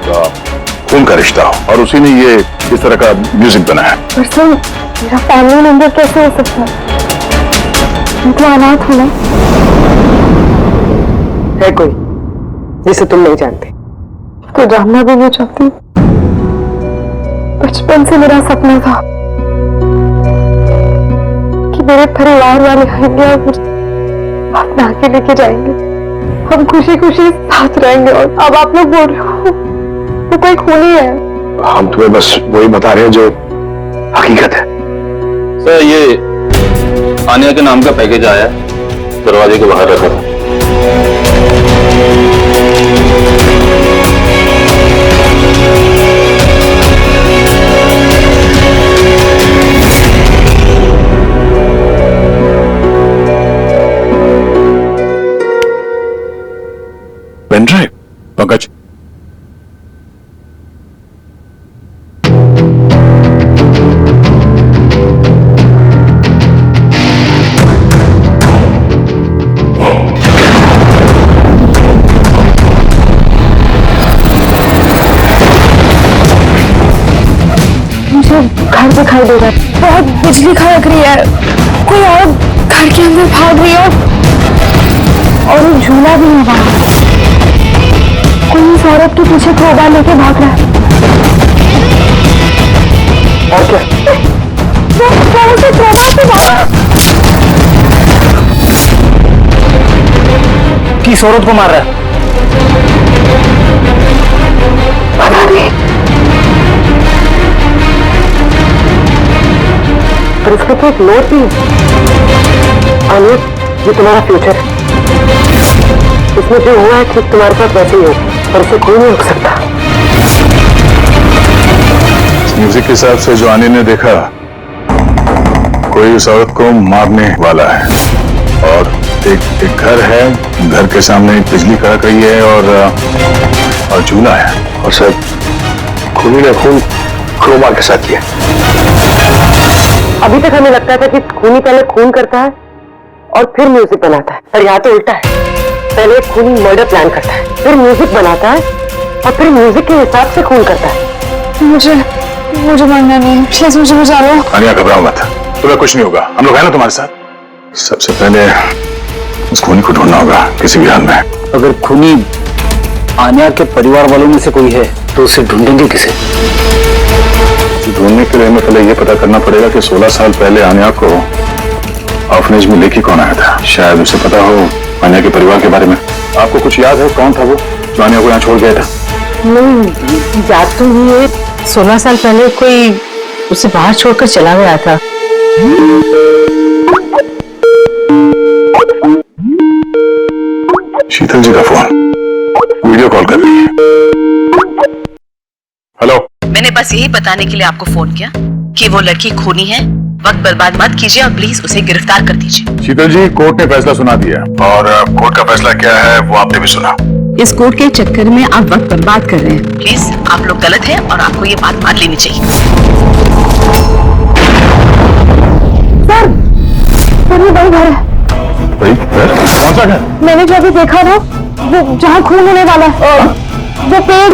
खून का रिश्ता हो, और उसी ने ये इस तरह का म्यूजिक बनाया है। पर सर, मेरा फैमिली मेंबर कैसे हो सकता है? मैं तो अनाथ हूं ना। है कोई जिसे तुम नहीं जानते? तो जानना भी नहीं चाहती। बचपन से मेरा सपना था कि मेरे परिवार वाले आएंगे और मुझे अपना के लेके जाएंगे, हम खुशी खुशी साथ रहेंगे। और अब आप लोग बोल रहे हो वो कोई खूनी है? हम तुम्हें बस वही बता रहे हैं जो हकीकत है। सर, ये आनिया के नाम का पैकेज आया है, दरवाजे के बाहर रखा था। Pen drive? पंकज, मुझे घर दिखाई दे रहा है, बहुत बिजली खड़क रही है, कोई और घर के अंदर भाग रही है और एक झूला भी है वहां। कोई इस औरत के पीछे क्रोबार लेके भाग रहा है। और क्या? वो से क्रोबार से भागा। किस औरत को मार रहा है? पता नहीं, पर इसके तो एक नोट भी है। आनिया, ये तुम्हारा फ्यूचर है। इसमें जो हुआ है ठीक तुम्हारे साथ वैसे ही हो, पर इसे कोई नहीं रोक सकता। म्यूजिक के हिसाब से जो आने ने देखा, कोई उस औरत को मारने वाला है, और एक घर है, घर के सामने एक बिजली कड़क रही है और झूला है। और सर, खूनी ने खून क्रोमा के साथ किया। अभी तक हमें लगता था कि खूनी पहले खून करता है और फिर म्यूजिक बनाता है, पर यहाँ तो उल्टा है। पहले खूनी मर्डर प्लान करता है, फिर म्यूजिक बनाता है और फिर म्यूजिक के हिसाब से खून करता है। मुझे मरना नहीं, प्लीज मुझे बचा लो। आनिया, घबराओ मत, तुम्हें कुछ नहीं होगा, हम लोग हैं ना तुम्हारे साथ। सबसे पहले उस खूनी को ढूंढना होगा किसी भी हाल में। अगर खूनी आनिया के परिवार वालों में से कोई है तो उसे ढूंढेंगे किसे? ढूंढने के लिए हमें पहले यह पता करना पड़ेगा कि 16 साल पहले आनिया को ऑर्फनेज में लेके कौन आया था। शायद उसे पता हो आनिया के परिवार के बारे में। आपको कुछ याद है कौन था वो जो आनिया को यहाँ छोड़ गया था? नहीं, याद तो नहीं है। 16 साल पहले कोई उसे बाहर छोड़कर चला गया था। शीतल जी का फोन। बस यही बताने के लिए आपको फोन किया कि वो लड़की खूनी है। वक्त बर्बाद मत कीजिए और प्लीज उसे गिरफ्तार कर दीजिए। शीतल जी, कोर्ट ने फैसला सुना दिया और कोर्ट का फैसला क्या है वो आपने भी सुना। इस कोर्ट के चक्कर में आप वक्त बर्बाद कर रहे हैं। प्लीज आप लोग गलत हैं और आपको ये बात मान लेनी चाहिए। सर ये वही घर है। कौन सा घर? मैंने जो अभी देखा ना, वो जहाँ खून होने वाला है, वो पेड़,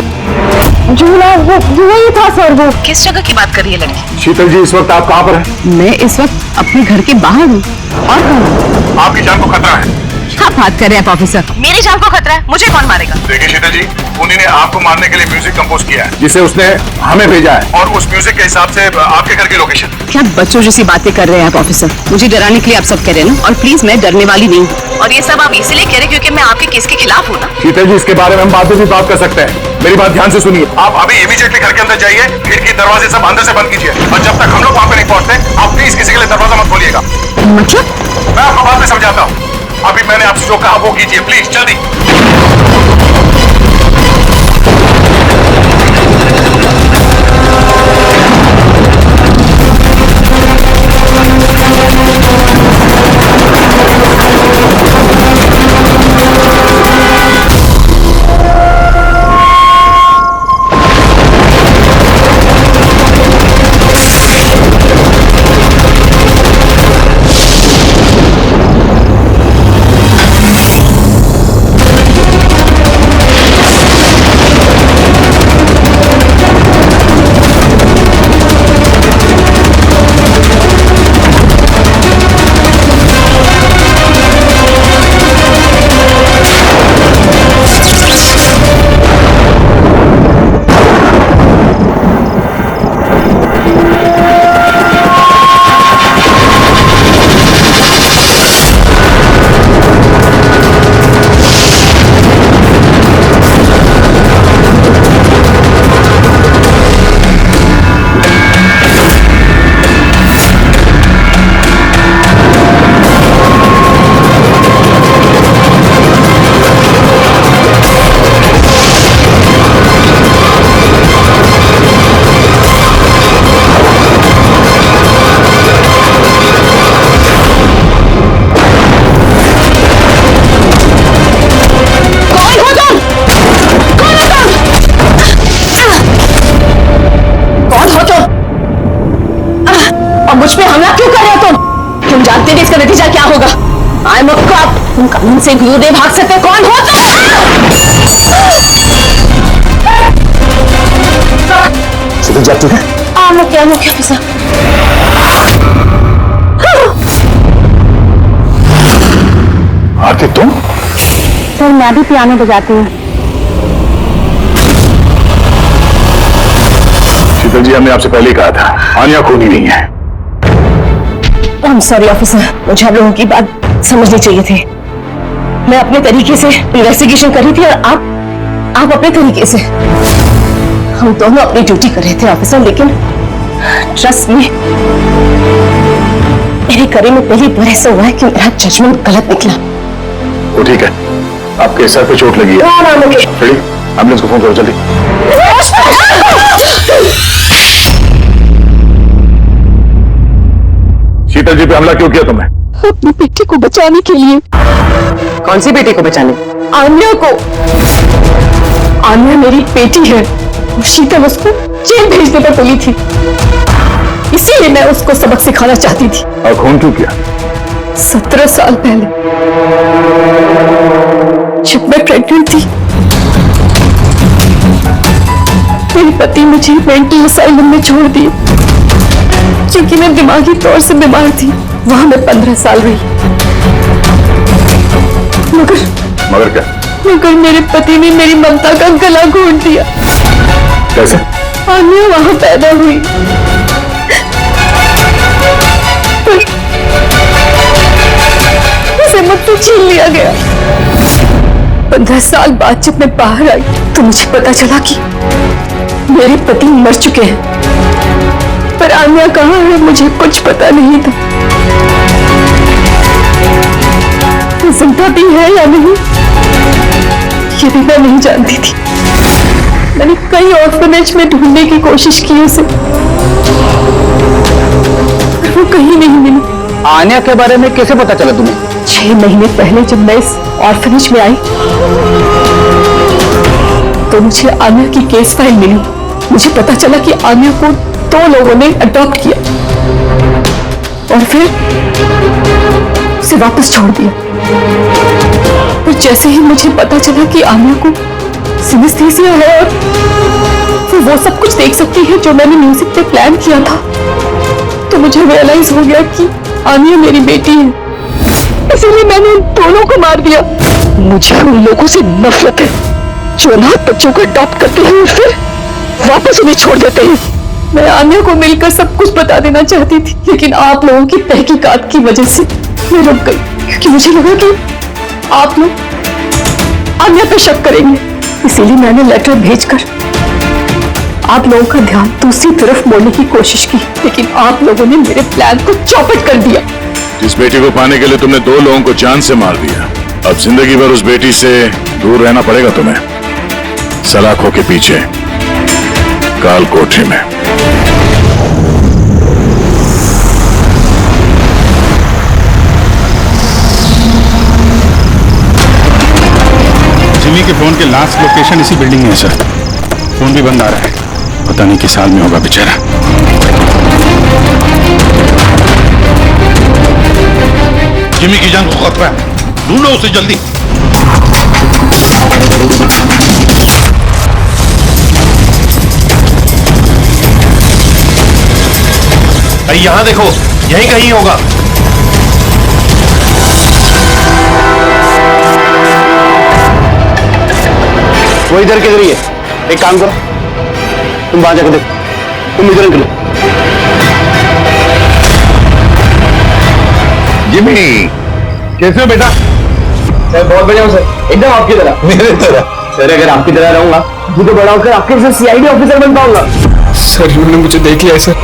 झूला, वो वही था सर। वो किस जगह की बात कर रही है लड़की? शीतल जी, इस वक्त आप कहाँ पर हैं? मैं इस वक्त अपने घर के बाहर हूँ। और कौन? आपकी जान को खतरा है। क्या बात कर रहे हैं आप ऑफिसर? मेरी जान को खतरा है? मुझे कौन मारेगा? देखिए शीतल जी, खूनी ने आपको मारने के लिए म्यूजिक कंपोज किया है, जिसे उसने हमें भेजा है, और उस म्यूजिक के हिसाब से आपके घर की लोकेशन। क्या बच्चों जैसी बातें कर रहे हैं आप ऑफिसर? मुझे डराने के लिए आप सब कह रहे हैं ना? और प्लीज मैं डरने वाली नहीं हूँ। और ये सब आप इसीलिए कह रहे हैं क्योंकि मैं आपके केस के खिलाफ हूँ ना? शीतल जी, इसके बारे में हम बाद में भी बात कर सकते हैं। मेरी बात ध्यान से सुनिए। आप अभी इमीडिएटली घर के अंदर जाइए, खिड़की दरवाजे सब अंदर से बंद कीजिए, और जब तक हम लोग वहाँ पे नहीं पहुँचते आप प्लीज किसी के लिए दरवाजा मत खोलिएगा। मतलब? मैं आपको बाद में समझाता हूँ। अभी मैंने आपसे जो कहा वो कीजिए, प्लीज जल्दी। मुझ पे हमला क्यों कर रहे हो तुम जानते नहीं इसका नतीजा क्या होगा। I am a cop. तुम कानून से दूर नहीं भाग सकते। कौन हो तुम? शीतल जी, आप ठीक है? क्या ऑफिसर? आरती, तुम? सर मैं भी पियानो बजाती हूँ। शीतल जी, हमने आपसे पहले ही कहा था, आन्या खूनी नहीं है। आई एम सॉरी ऑफिसर, मुझे आप लोगों की बात समझनी चाहिए थी। मैं अपने तरीके से इन्वेस्टिगेशन कर रही थी और आप अपने तरीके से। हम दोनों अपनी ड्यूटी कर रहे थे ऑफिसर, लेकिन ट्रस्ट मी, मेरे करियर में पहली बार ऐसा हुआ है कि मेरा जजमेंट गलत निकला। वो ठीक है, आपके सर पे चोट लगी है। एम्बुलेंस को फोन करो जल्दी। शीतल जी पे हमला क्यों किया तुमने? अपनी बेटी को बचाने के लिए। कौन सी बेटी को बचाने? आन्या को। आन्या मेरी बेटी है। शीतल उसको जेल भेजने पर बोली थी, इसीलिए मैं उसको सबक सिखाना चाहती थी। और खून क्यों किया? 17 साल पहले जब मैं प्रेग्नेंट थी, मेरे पति मुझे मेंटल असाइलम में छोड़ दिए क्योंकि मैं दिमागी तौर से बीमार थी। वहां मैं 15 साल रही, मगर क्या? मगर मेरे पति ने मेरी ममता का गला घोंट दिया। कैसे? आन्या वहां पैदा हुई, उसे मुझसे छीन लिया गया। 15 साल बाद जब मैं बाहर आई तो मुझे पता चला कि मेरे पति मर चुके हैं, पर आन्या कहाँ है मुझे कुछ पता नहीं था। जिंदा भी है या नहीं ये भी मैं नहीं जानती थी। मैंने कई ऑर्फनेज में ढूंढने की कोशिश की उसे, पर वो कहीं नहीं मिली। आन्या के बारे में कैसे पता चला तुम्हें? 6 महीने पहले जब मैं इस ऑर्फनेज में आई तो मुझे आन्या की केस फाइल मिली। मुझे पता चला कि आन्या को 2 लोगों ने अडॉप्ट किया और फिर उसे वापस छोड़ दिया। और जैसे ही मुझे पता चला कि आन्या को सिनेस्थीसिया है और वो सब कुछ देख सकती है जो मैंने म्यूजिक पे प्लान किया था, तो मुझे रियलाइज हो गया कि आन्या मेरी बेटी है, इसीलिए मैंने उन दोनों को मार दिया। मुझे उन लोगों से नफरत है जो अनाथ बच्चों को अडॉप्ट करते हैं और फिर वापस उन्हें छोड़ देते हैं। मैं आन्या को मिलकर सब कुछ बता देना चाहती थी, लेकिन आप लोगों की तहकीकात की वजह से मैं रुक गई, क्योंकि मुझे लगा कि आप लोग आन्या पे शक करेंगे। इसीलिए मैंने लेटर भेजकर आप लोगों का ध्यान दूसरी तरफ मोड़ने की कोशिश की, लेकिन आप लोगों ने मेरे प्लान को चौपट कर दिया। जिस बेटी को पाने के लिए तुमने 2 लोगों को जान से मार दिया, अब जिंदगी भर उस बेटी से दूर रहना पड़ेगा तुम्हें, सलाखों के पीछे काल कोठरी में। जिमी के फोन के लास्ट लोकेशन इसी बिल्डिंग में है सर। फोन भी बंद आ रहा है, पता नहीं किस हाल में होगा बेचारा। जिमी की जान को खतरा है, ढूंढो उसे जल्दी। अरे यहां देखो, यहीं कहीं होगा। वो इधर किधर ही है। एक काम करो, तुम वहां जाकर देखो, तुम इधर निकलो। जिमी कैसे हो बेटा? सर बहुत बढ़िया हूँ सर, एकदम आपकी तरह। मेरे तरह? सर अगर आपकी तरह रहूंगा तो बड़ा होकर आपके जैसे सीआईडी ऑफिसर बन पाऊंगा। सर इन्होंने मुझे देख लिया है सर,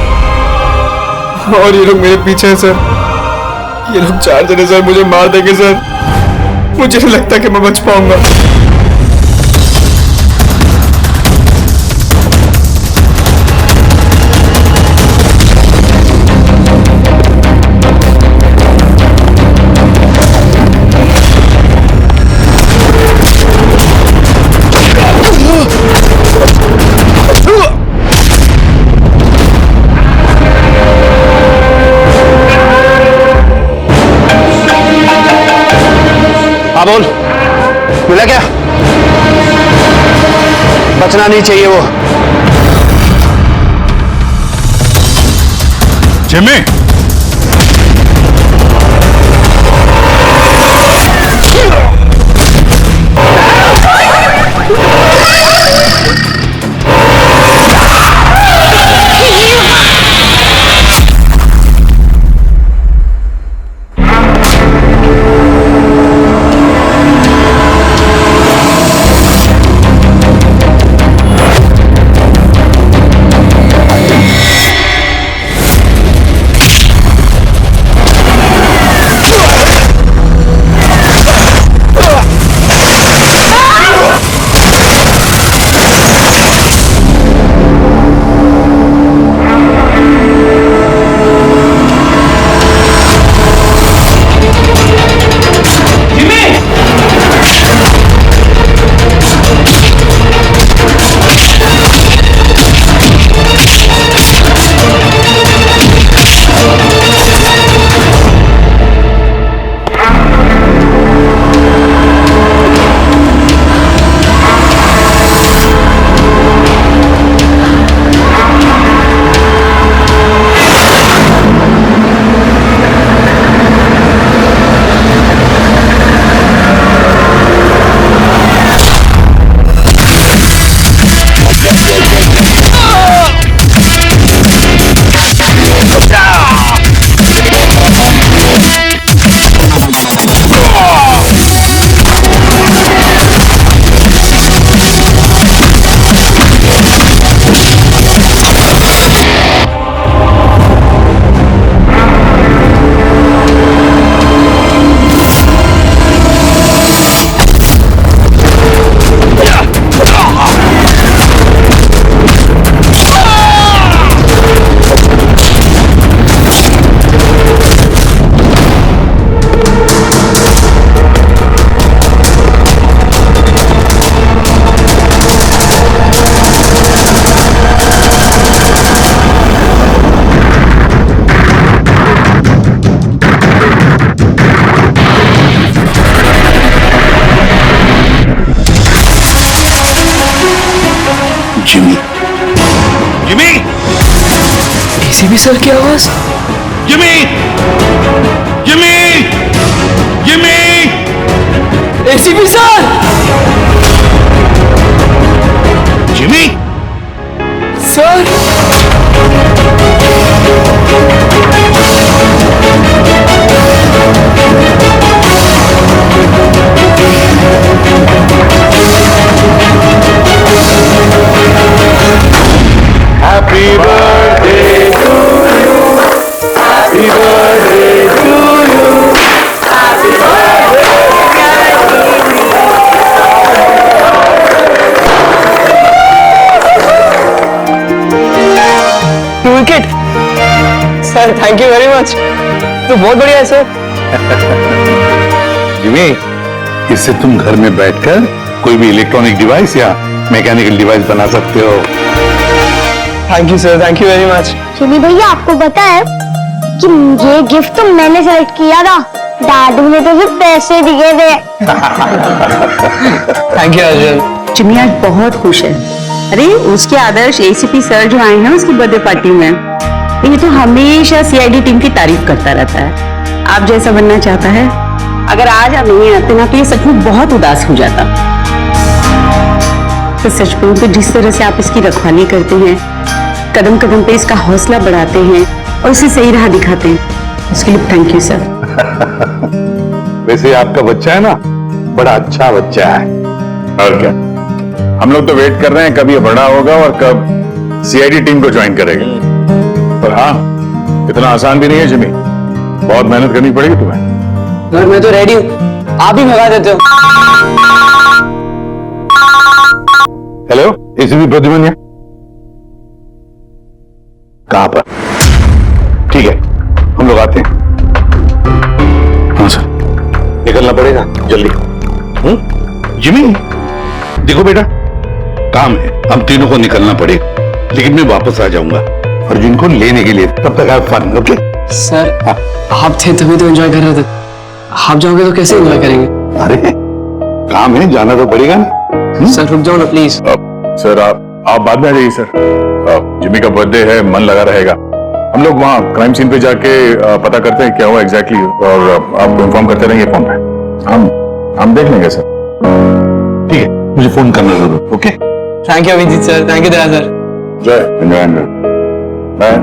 और ये लोग मेरे पीछे हैं सर। ये लोग 4 जने सर मुझे मार देंगे सर। मुझे नहीं लगता कि मैं बच पाऊंगा। हाँ बोल, मिला क्या? बचना नहीं चाहिए वो। जिमी एसीपी सर की आवाज। Jimmy! Jimmy! Jimmy! ACP sir! Jimmy! Sir! Happy birthday to you. Happy birthday to you. Happy wicket sir, thank you very much. तो बहुत बढ़िया है सर। जिमी, इससे तुम घर में बैठकर कोई भी इलेक्ट्रॉनिक डिवाइस या मैकेनिकल डिवाइस बना सकते हो। Thank you sir, thank you very much. चिनी भैया, आपको पता है कि ये गिफ्ट तो मैंने सेलेक्ट किया था, दादू ने तो सिर्फ पैसे दिए थे। Thank you Arjun. चिमी आज बहुत खुश है। अरे उसके आदर्श एसीपी सर जो आए हैं उसकी बर्थडे पार्टी में, ये तो हमेशा सीआईडी टीम की तारीफ करता रहता है। आप जैसा बनना चाहता है, अगर आज आप नहीं आते ना तो ये सच में बहुत उदास हो जाता। तो सच कहूं तो जिस तरह से आप इसकी रखवाली करते हैं, कदम कदम पे इसका हौसला बढ़ाते हैं और इसे सही राह दिखाते हैं, उसके लिए थैंक यू सर। वैसे आपका बच्चा है ना, बड़ा अच्छा बच्चा है। और क्या, हम लोग तो वेट कर रहे हैं कब ये बड़ा होगा और कब सीआईडी टीम को ज्वाइन करेगा। पर हाँ, इतना आसान भी नहीं है जिमी, बहुत मेहनत करनी पड़ेगी तुम्हें। सर मैं तो रेडी हूँ, आप ही मंगा देते हो। हेलो, एसीपी प्रद्युमन, कहां पर? ठीक है, हम लोग आते हैं। हाँ सर। निकलना पड़ेगा जल्दी। जिमी, देखो बेटा, काम है, हम तीनों को निकलना पड़ेगा, लेकिन मैं वापस आ जाऊंगा और जिनको लेने के लिए, तब तक आप फन। ओके सर, आप थे तभी तो एंजॉय कर रहे थे, आप जाओगे तो कैसे एंजॉय करेंगे? अरे काम है, जाना तो पड़ेगा ना। सर रुक जाओ ना प्लीज। सर आप बाद में आ जाइए सर। जिमी का बर्थडे है, मन लगा रहेगा। हम लोग वहाँ क्राइम सीन पे जाके पता करते हैं क्या हुआ एग्जैक्टली, और आप इन्फॉर्म करते रहेंगे फोन पे। हम देख लेंगे सर। ठीक है, मुझे फोन करना जरूर। Okay, thank you Abhijeet sir, thank you Daya sir. जय एंजॉय। बाय।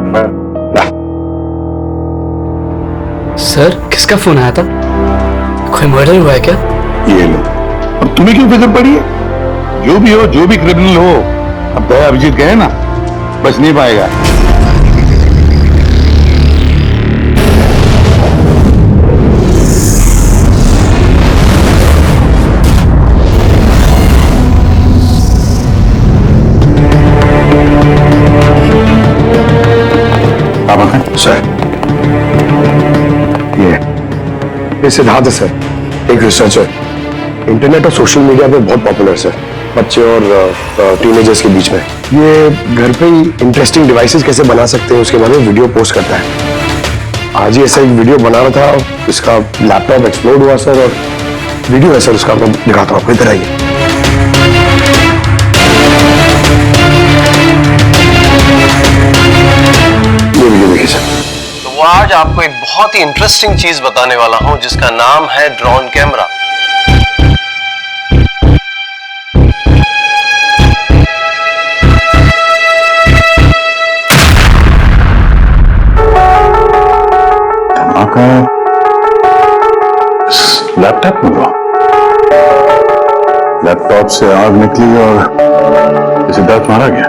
सर किसका फोन आया था? कोई मर्डर हुआ है क्या? ये लो। अब तुम्हें क्यों फिक्र पड़ी है? जो भी हो, जो भी क्रिमिनल हो, अब दया अभिजीत गए ना, बच नहीं पाएगा। सर, ये सिद्धार्थ है सर, एक रिसर्चर, इंटरनेट और सोशल मीडिया पे बहुत पॉपुलर सर, बच्चे और टीनेजर्स के बीच में। ये घर पे ही इंटरेस्टिंग डिवाइसेस कैसे बना सकते हैं उसके बारे में वीडियो पोस्ट करता है। आज ही ऐसा एक वीडियो बना रहा था, इसका लैपटॉप एक्सप्लोड हुआ सर, और वीडियो है सर उसका, आपको दिखाता हूँ, आपको इधर आइए। ये वीडियो देखिए सर। तो वो आज आपको एक बहुत ही इंटरेस्टिंग चीज बताने वाला हूं जिसका नाम है ड्रोन कैमरा। लैपटॉप में हुआ, लैपटॉप से आग निकली और सिद्धार्थ मारा गया।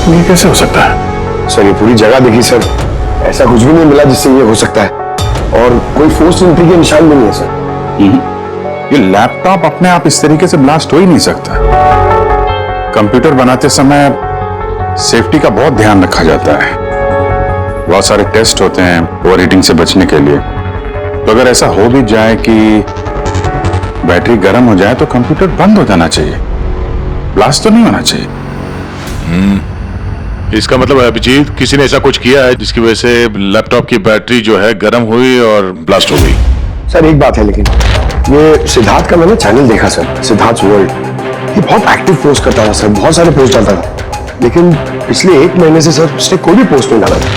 ये कैसे हो सकता है? सर ये पूरी जगह देखी सर, ऐसा कुछ भी नहीं मिला जिससे ये हो सकता है, और कोई फोर्स एंट्री के निशान भी नहीं है सर। ये लैपटॉप अपने आप इस तरीके से ब्लास्ट हो ही नहीं सकता। कंप्यूटर बनाते समय सेफ्टी का बहुत ध्यान रखा जाता है, बहुत सारे टेस्ट होते हैं ओवरहीटिंग से बचने के लिए। तो अगर ऐसा हो भी जाए कि बैटरी गर्म हो जाए तो कंप्यूटर बंद हो जाना चाहिए, ब्लास्ट तो नहीं होना चाहिए। इसका मतलब अभिजीत, किसी ने ऐसा कुछ किया है जिसकी वजह से लैपटॉप की बैटरी जो है गर्म हुई और ब्लास्ट हो गई। सर एक बात है, लेकिन ये सिद्धार्थ का मैंने चैनल देखा सर, सिद्धार्थ वर्ल्ड, ये बहुत एक्टिव पोस्ट करता था सर, बहुत सारे पोस्ट डालता था, लेकिन पिछले 1 महीने से सर उसने कोई भी पोस्ट नहीं डाला था,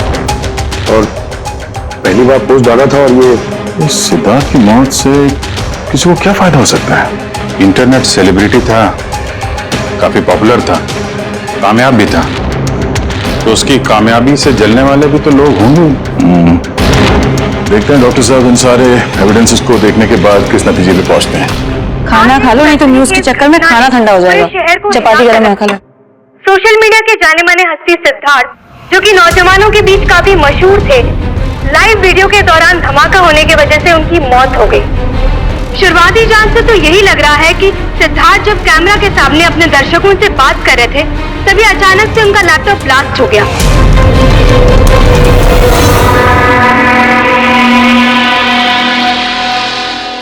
और पहली बार पोस्ट डाला था। और ये सिद्धार्थ की मौत से किसी को क्या फायदा हो सकता है? इंटरनेट सेलिब्रिटी था, काफी पॉपुलर था, कामयाब भी था, तो उसकी कामयाबी से जलने वाले भी तो लोग होंगे। देखते हैं डॉक्टर साहब इन सारे एविडेंसेस को देखने के बाद किस नतीजे पे पहुंचते हैं। खाना खा लो, नहीं तो न्यूज के चक्कर में खाना ठंडा हो जाएगा। चपाती गरम है, खा लो। सोशल मीडिया के जाने माने हस्ती सिद्धार्थ, जो कि नौजवानों के बीच काफी मशहूर थे, लाइव वीडियो के दौरान धमाका होने की वजह से उनकी मौत हो गई। शुरुआती जांच से तो यही लग रहा है कि सिद्धार्थ जब कैमरा के सामने अपने दर्शकों से बात कर रहे थे, तभी अचानक से उनका लैपटॉप ब्लास्ट हो गया।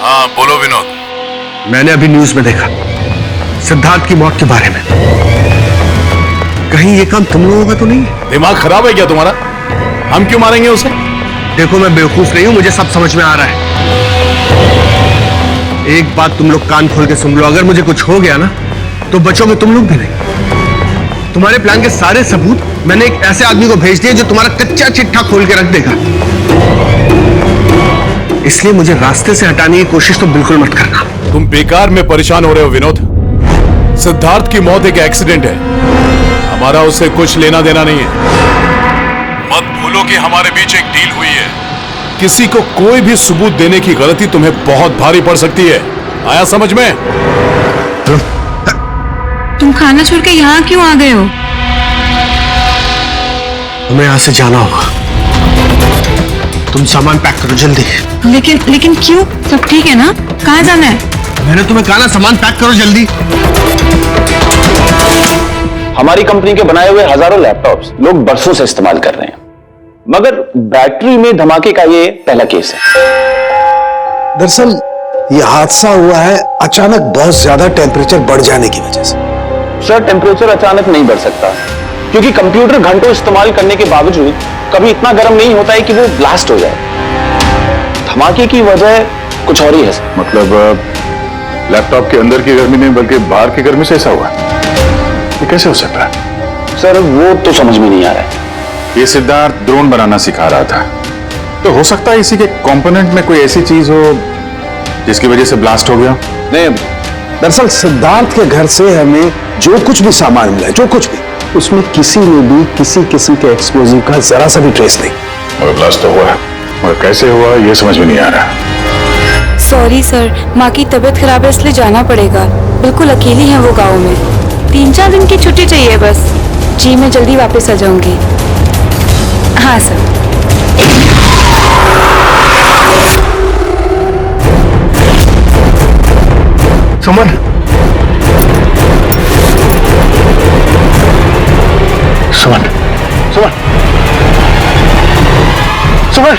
हाँ बोलो विनोद। मैंने अभी न्यूज में देखा सिद्धार्थ की मौत के बारे में। कहीं ये काम तुम लोगों का तो नहीं है? दिमाग खराब है क्या तुम्हारा? हम क्यों मारेंगे उसे? देखो, मैं बेवकूफ नहीं हूं, मुझे सब समझ में आ रहा है। एक बात तुम लोग कान खोल के सुन लो, अगर मुझे कुछ हो गया ना तो बचोगे तुम लोग भी नहीं। तुम्हारे प्लान के सारे सबूत मैंने एक ऐसे आदमी को भेज दिए जो तुम्हारा कच्चा चिट्ठा खोल के रख देगा। इसलिए मुझे रास्ते से हटाने की कोशिश तो बिल्कुल मत करना। तुम बेकार में परेशान हो रहे हो विनोद। सिद्धार्थ की मौत एक एक्सीडेंट है, हमारा उससे कुछ लेना देना नहीं है। मत भूलो कि हमारे बीच एक डील हुई है। किसी को कोई भी सबूत देने की गलती तुम्हें बहुत भारी पड़ सकती है। आया समझ में? तुम खाना छोड़ के यहाँ क्यों आ गए हो? तुम्हें यहाँ से जाना होगा। तुम सामान पैक करो जल्दी। लेकिन क्यों? सब ठीक है ना? कहाँ जाना है? मैंने तुम्हें कहा ना, सामान पैक करो जल्दी। हमारी कंपनी के बनाए हुए हजारों लैपटॉप्स लोग बरसों से इस्तेमाल कर रहे हैं, मगर बैटरी में धमाके का ये पहला केस है। दरअसल ये हादसा हुआ है अचानक बहुत ज्यादा टेम्परेचर बढ़ जाने की वजह से। सर, टेम्परेचर अचानक नहीं बढ़ सकता, क्योंकि कंप्यूटर घंटों इस्तेमाल करने के बावजूद कभी इतना गर्म नहीं होता है कि वो ब्लास्ट हो जाए। धमाके की वजह कुछ और ही है। मतलब लैपटॉप के अंदर की गर्मी नहीं बल्कि बाहर की गर्मी से ऐसा हुआ? ये कैसे हो सकता है? सर, वो तो समझ में नहीं आ रहा है। ये सिद्धार्थ ड्रोन बनाना सिखा रहा था, तो हो सकता है इसी के कंपोनेंट में कोई ऐसी चीज हो जिसकी वजह से ब्लास्ट हो गया। नहीं, दरअसल सिद्धार्थ के घर से हमें जो कुछ भी सामान मिला है, जो कुछ भी, उसमें किसी ने भी किसी किस्म के एक्सप्लोजिव का जरा सा भी ट्रेस नहीं। और ब्लास्ट तो हुआ है, और कैसे हुआ ये समझ में नहीं आ रहा। सॉरी सर, माँ की तबीयत खराब है इसलिए जाना पड़ेगा। बिल्कुल अकेली हैं वो गाँव में। 3-4 दिन की छुट्टी चाहिए बस। जी, मैं जल्दी वापस आ जाऊंगी। हाँ सर। सुमन, सुमन, सुमन, सुमन,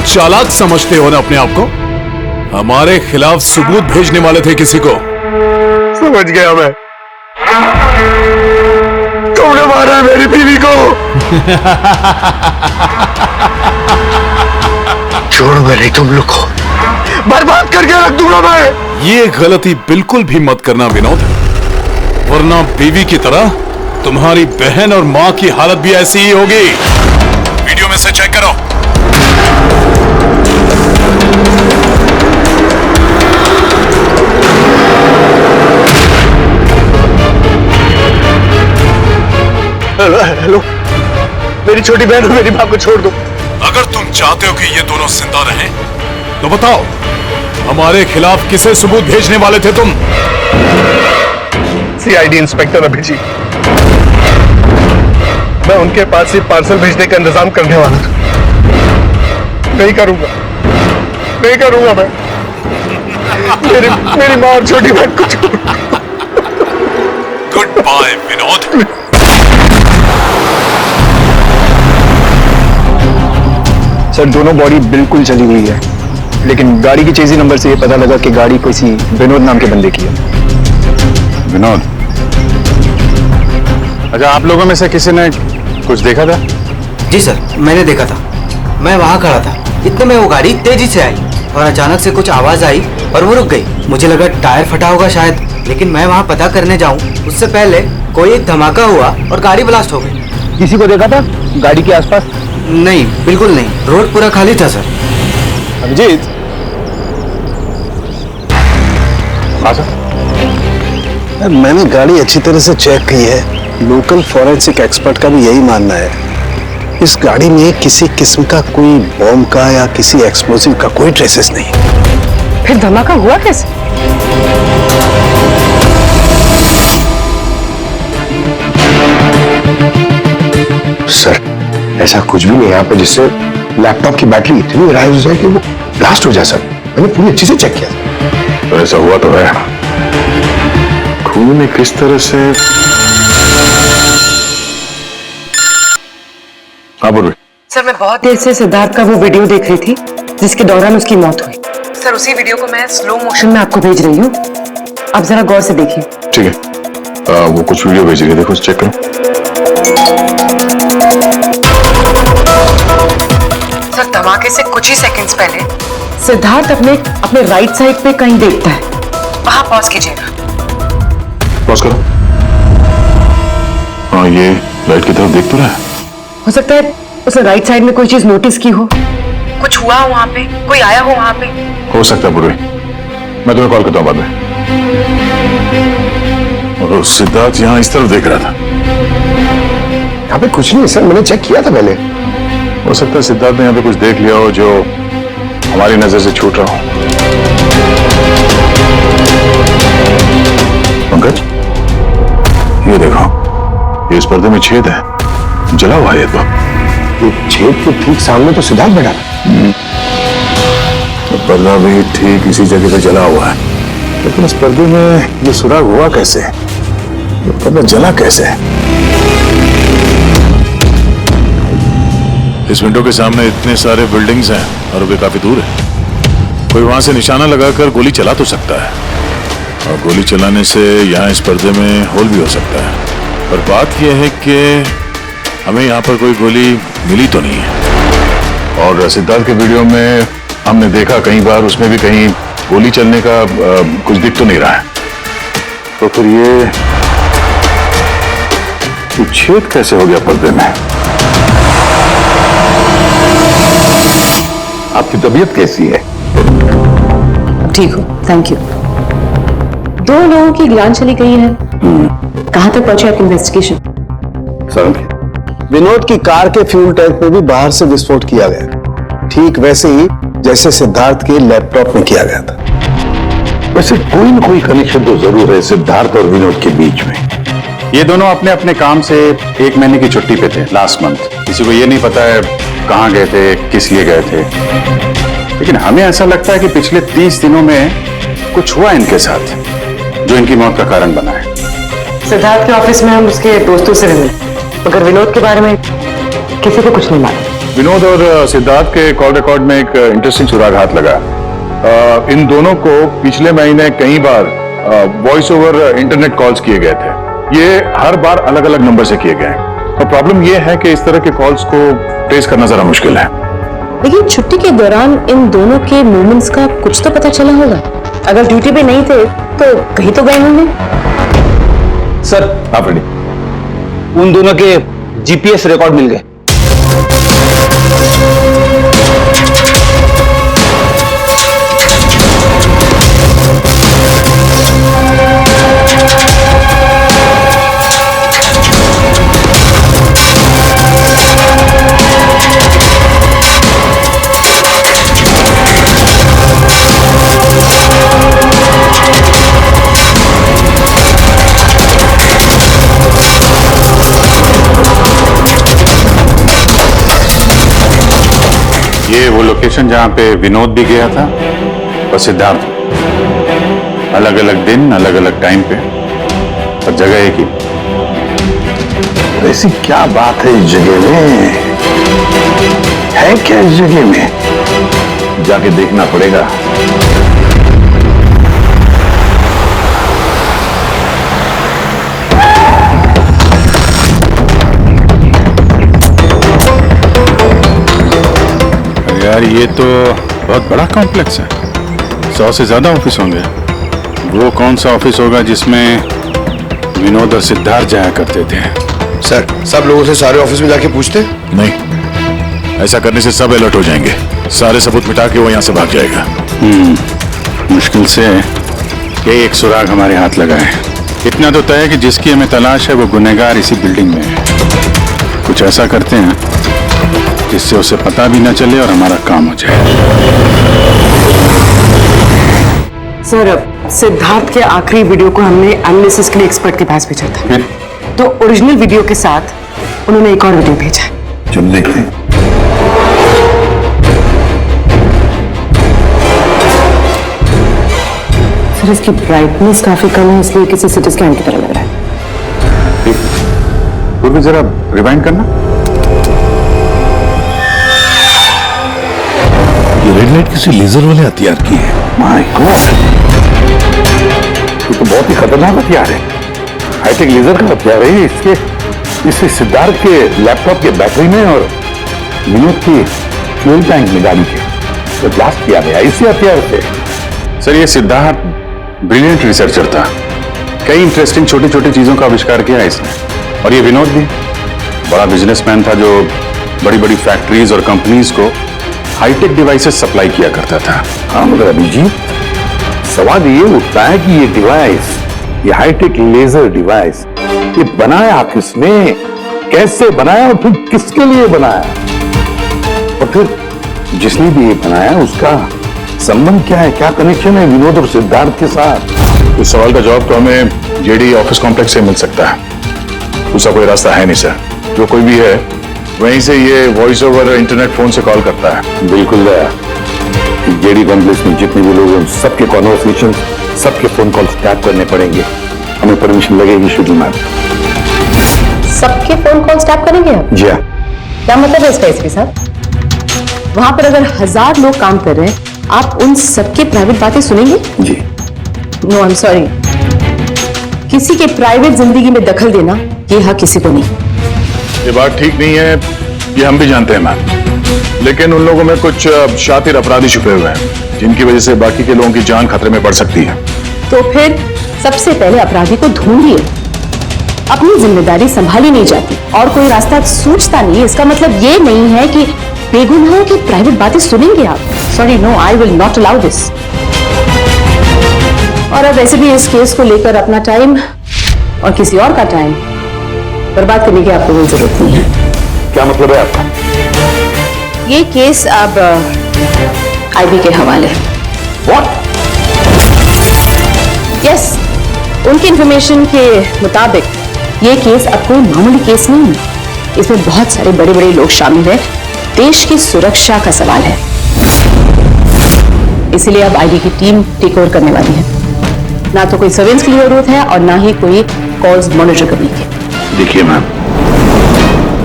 चालाक समझते हो ना अपने आप को? हमारे खिलाफ सबूत भेजने वाले थे किसी को। समझ गया मैं। तुमने मारा है मेरी बीवी को। छोड़ूंगा नहीं तुम लोग को, बर्बाद करके रख दूंगा मैं। ये गलती बिल्कुल भी मत करना विनोद, वरना बीवी की तरह तुम्हारी बहन और मां की हालत भी ऐसी ही होगी। वीडियो में से चेक करो। हेलो, मेरी छोटी बहन और मेरी मां को छोड़ दो। अगर तुम चाहते हो कि ये दोनों जिंदा रहें, तो बताओ हमारे खिलाफ किसे सबूत भेजने वाले थे तुम? CID inspector Abhijeet. मैं उनके पास ही पार्सल भेजने का इंतजाम करने वाला था। नहीं करूंगा मैं। मेरी मां और छोटी बहन को छोड़। Goodbye Vinod. सर दोनों बॉडी बिल्कुल जली हुई है, लेकिन गाड़ी की चेजी नंबर से ये पता लगा कि गाड़ी किसी विनोद नाम के बंदे की है। विनोद? अच्छा, आप लोगों में से किसी ने कुछ देखा था? जी सर, मैंने देखा था। मैं वहाँ खड़ा था, इतने में वो गाड़ी तेजी से आई और अचानक से कुछ आवाज आई और वो रुक गई। मुझे लगा टायर फटा होगा शायद, लेकिन मैं वहाँ पता करने जाऊँ उससे पहले कोई एक धमाका हुआ और गाड़ी ब्लास्ट हो गई। किसी को देखा था गाड़ी के आसपास? नहीं, बिल्कुल नहीं, रोड पूरा खाली था सर। अभिजीत, हाँ सर। मैंने गाड़ी अच्छी तरह से चेक की है। लोकल फॉरेंसिक एक्सपर्ट का भी यही मानना है। इस गाड़ी में किसी किस्म का कोई बॉम्ब का या किसी एक्सप्लोसिव का कोई ट्रेसेस नहीं। फिर धमाका हुआ कैसे? सर, ऐसा कुछ भी नहीं है यहाँ पे जिससे लैपटॉप की बैटरी इतनी राइज हो जाए कि वो ब्लास्ट हो जाए। सर, मैंने पूरी अच्छी से चेक किया। तो ऐसा हुआ तो है। खून ने किस तरह से? हाँ बोल। सर मैं बहुत देर से सिद्धार्थ का वो वीडियो देख रही थी जिसके दौरान उसकी मौत हुई। सर उसी वीडियो को मैं स्लो मोशन मैं आपको भेज रही हूँ, आप जरा गौर से देखिए। ठीक है, वो कुछ वीडियो भेज रही है, देखो चेक करो। सर धमाके से कुछ ही सेकंड्स पहले सिद्धार्थ अपने राइट साइड पे कहीं देखता है। वहां पॉज कीजिएगा। पॉज करो। हाँ, ये राइट की तरफ देख तो रहा है। हो सकता है उसने राइट साइड में कोई चीज नोटिस की हो। कुछ हुआ हो वहां पे, कोई आया हो वहां पे। हो सकता है पूर्वी, मैं तुम्हें कॉल करता हूँ बाद में। और सिद्धार्थ यहाँ इस तरफ देख रहा था। यहाँ पे कुछ नहीं सर, मैंने चेक किया था पहले। हो सकता है सिद्धार्थ ने यहाँ पे कुछ देख लिया हो जो हमारी नजर से छूट रहा हो। पंकज, ये देखो, ये इस पर्दे में छेद है, जला हुआ है ये। तो ये छेद के ठीक सामने तो सिद्धार्थ बैठा था। तो पर्दा भी ठीक इसी जगह पे जला हुआ है, लेकिन इस पर्दे में ये सुराग हुआ कैसे? ये पर्दा जला कैसे? इस विंडो के सामने इतने सारे बिल्डिंग्स हैं और वे काफी दूर है। कोई वहां से निशाना लगाकर गोली चला तो सकता है, और गोली चलाने से यहाँ इस पर्दे में होल भी हो सकता है। पर बात यह है कि हमें यहाँ पर कोई गोली मिली तो नहीं है। और सिद्धार्थ के वीडियो में हमने देखा कई बार, उसमें भी कहीं गोली चलने का कुछ दिख तो नहीं रहा है। तो फिर ये छेद कैसे हो गया पर्दे में? आपकी तबीयत कैसी है? ठीक हो, थैंक यू। 2 लोगों की जान चली गई है। कहाँ तक पहुंचे आपकी इन्वेस्टिगेशन? सर, विनोद की कार के फ्यूल टैंक में भी बाहर से विस्फोट किया गया, ठीक वैसे ही जैसे सिद्धार्थ के लैपटॉप में किया गया था। वैसे कोई न कोई कनेक्शन तो जरूर है सिद्धार्थ और विनोद के बीच में। ये दोनों अपने अपने काम से 1 महीने की छुट्टी पे थे लास्ट मंथ। किसी को ये नहीं पता है कहाँ गए थे, किस लिए गए थे, लेकिन हमें ऐसा लगता है कि पिछले 30 दिनों में कुछ हुआ इनके साथ जो इनकी मौत का कारण बना है। सिद्धार्थ के ऑफिस में हम उसके दोस्तों से मिले, मगर विनोद के बारे में किसी को कुछ नहीं मालूम। विनोद और सिद्धार्थ के कॉल रिकॉर्ड में एक इंटरेस्टिंग सुराग हाथ लगा। इन दोनों को पिछले महीने कई बार वॉइस ओवर इंटरनेट कॉल्स किए गए थे। ये हर बार अलग अलग नंबर से किए गए हैं, और प्रॉब्लम ये है कि इस तरह के कॉल्स को ट्रेस करना जरा मुश्किल है। लेकिन छुट्टी के दौरान इन दोनों के मूवमेंट्स का कुछ तो पता चला होगा। अगर ड्यूटी पे नहीं थे तो कहीं तो गए होंगे। सर आप रेडी? उन दोनों के जीपीएस रिकॉर्ड मिल गए। ये वो लोकेशन जहाँ पे विनोद भी गया था और सिद्धार्थ। अलग अलग दिन, अलग अलग टाइम पे, और जगह एक ही। ऐसी क्या बात है इस जगह में? है क्या इस जगह में? जाके देखना पड़ेगा। यार ये तो बहुत बड़ा कॉम्प्लेक्स है, 100 से ज्यादा ऑफिस होंगे। वो कौन सा ऑफिस होगा जिसमें विनोद और सिद्धार्थ जाया करते थे? सर, सब लोगों से सारे ऑफिस में जाके पूछते? नहीं, ऐसा करने से सब अलर्ट हो जाएंगे, सारे सबूत मिटा के वो यहाँ से भाग जाएगा। मुश्किल से ये एक सुराग हमारे हाथ लगा है। इतना तो तय है कि जिसकी हमें तलाश है वो गुनहगार इसी बिल्डिंग में है। कुछ ऐसा करते हैं जिससे उसे पता भी न चले और हमारा काम हो जाए। सर, सिद्धार्थ के आखिरी वीडियो को हमने एनालिसिस के लिए एक्सपर्ट के पास भेजा था। फिर तो ओरिजिनल वीडियो के साथ उन्होंने एक और वीडियो भेजा है। चल देखते हैं। सर, इसकी ब्राइटनेस काफी कम है, इसलिए किसी सिटी स्कैन की तरह लग रहा है। पूर्वी जरा रिवाइंड करना। ये रेड लाइट किसी लेजर वाले हथियार की है। माय गॉड, ये तो बहुत ही खतरनाक हथियार है। हाईटेक लेजर का हथियार है। इससे सिद्धार्थ के लैपटॉप के बैटरी में और विनोद की फ्यूल टैंक में गाड़ी के तो ब्लास्ट किया गया इसी हथियार से। सर, ये सिद्धार्थ ब्रिलियंट रिसर्चर था, कई इंटरेस्टिंग छोटी छोटी चीजों का आविष्कार किया है इसने। और ये विनोद भी बड़ा बिजनेसमैन था जो बड़ी बड़ी फैक्ट्रीज और कंपनीज को हाईटेक डिवाइसेस सप्लाई किया करता था। हाँ, मगर अभिजीत, सवाल ये उठता है कि ये डिवाइस, ये हाईटेक लेजर डिवाइस, ये बनाया किसने, कैसे बनाया और फिर किसके लिए बनाया, और फिर जिसने भी ये बनाया उसका संबंध क्या है, क्या कनेक्शन है विनोद और सिद्धार्थ के साथ? इस सवाल का जवाब तो हमें जेडी ऑफिस कॉम्प्लेक्स से मिल सकता है, दूसरा कोई रास्ता है नहीं सर। जो कोई भी है वहीं से ये वॉइस ओवर इंटरनेट फोन से कॉल करता है। बिल्कुल जेडी कॉम्प्लेक्स में जितने भी लोग हैं सबके कॉन्वर्सेशन, सबके फोन कॉल्स टैप करने पड़ेंगे। हमें परमिशन लगेगी शेड्यूल मैम। सबके फोन कॉल टैप करेंगे आप? जी हाँ। क्या मतलब है इसका इसके साथ? वहां पर अगर 1000 लोग काम कर रहे हैं, आप उन सबके प्राइवेट बातें सुनेंगे? जी। नो, आई एम सॉरी, किसी के प्राइवेट जिंदगी में दखल देना ये हक किसी को नहीं। ये बात ठीक नहीं है, ये हम भी जानते हैं मैम, लेकिन उन लोगों में कुछ शातिर अपराधी छुपे हुए हैं जिनकी वजह से बाकी के लोगों की जान खतरे में पड़ सकती है। तो फिर सबसे पहले अपराधी को ढूंढिए। अपनी जिम्मेदारी संभाली नहीं जाती और कोई रास्ता सूझता नहीं है, इसका मतलब ये नहीं है कि बेगुनाहों की प्राइवेट बातें सुनेंगे आप। Sorry, no, I will not allow this. और अब वैसे भी इस केस को लेकर अपना टाइम और किसी और का टाइम बर्बाद करने की आपको कोई जरूरत नहीं है। क्या मतलब है आपका? ये केस अब आईबी के हवाले। What? यस, उनकी इंफॉर्मेशन के मुताबिक ये केस अब कोई मामूली केस नहीं है। इसमें बहुत सारे बड़े बड़े लोग शामिल हैं। देश की सुरक्षा का सवाल है, इसलिए अब आईबी की टीम टेक ओवर करने वाली है। ना तो कोई सर्वेलेंस की जरूरत है और ना ही कोई कॉल्स मॉनिटर करने की। देखिए मैम,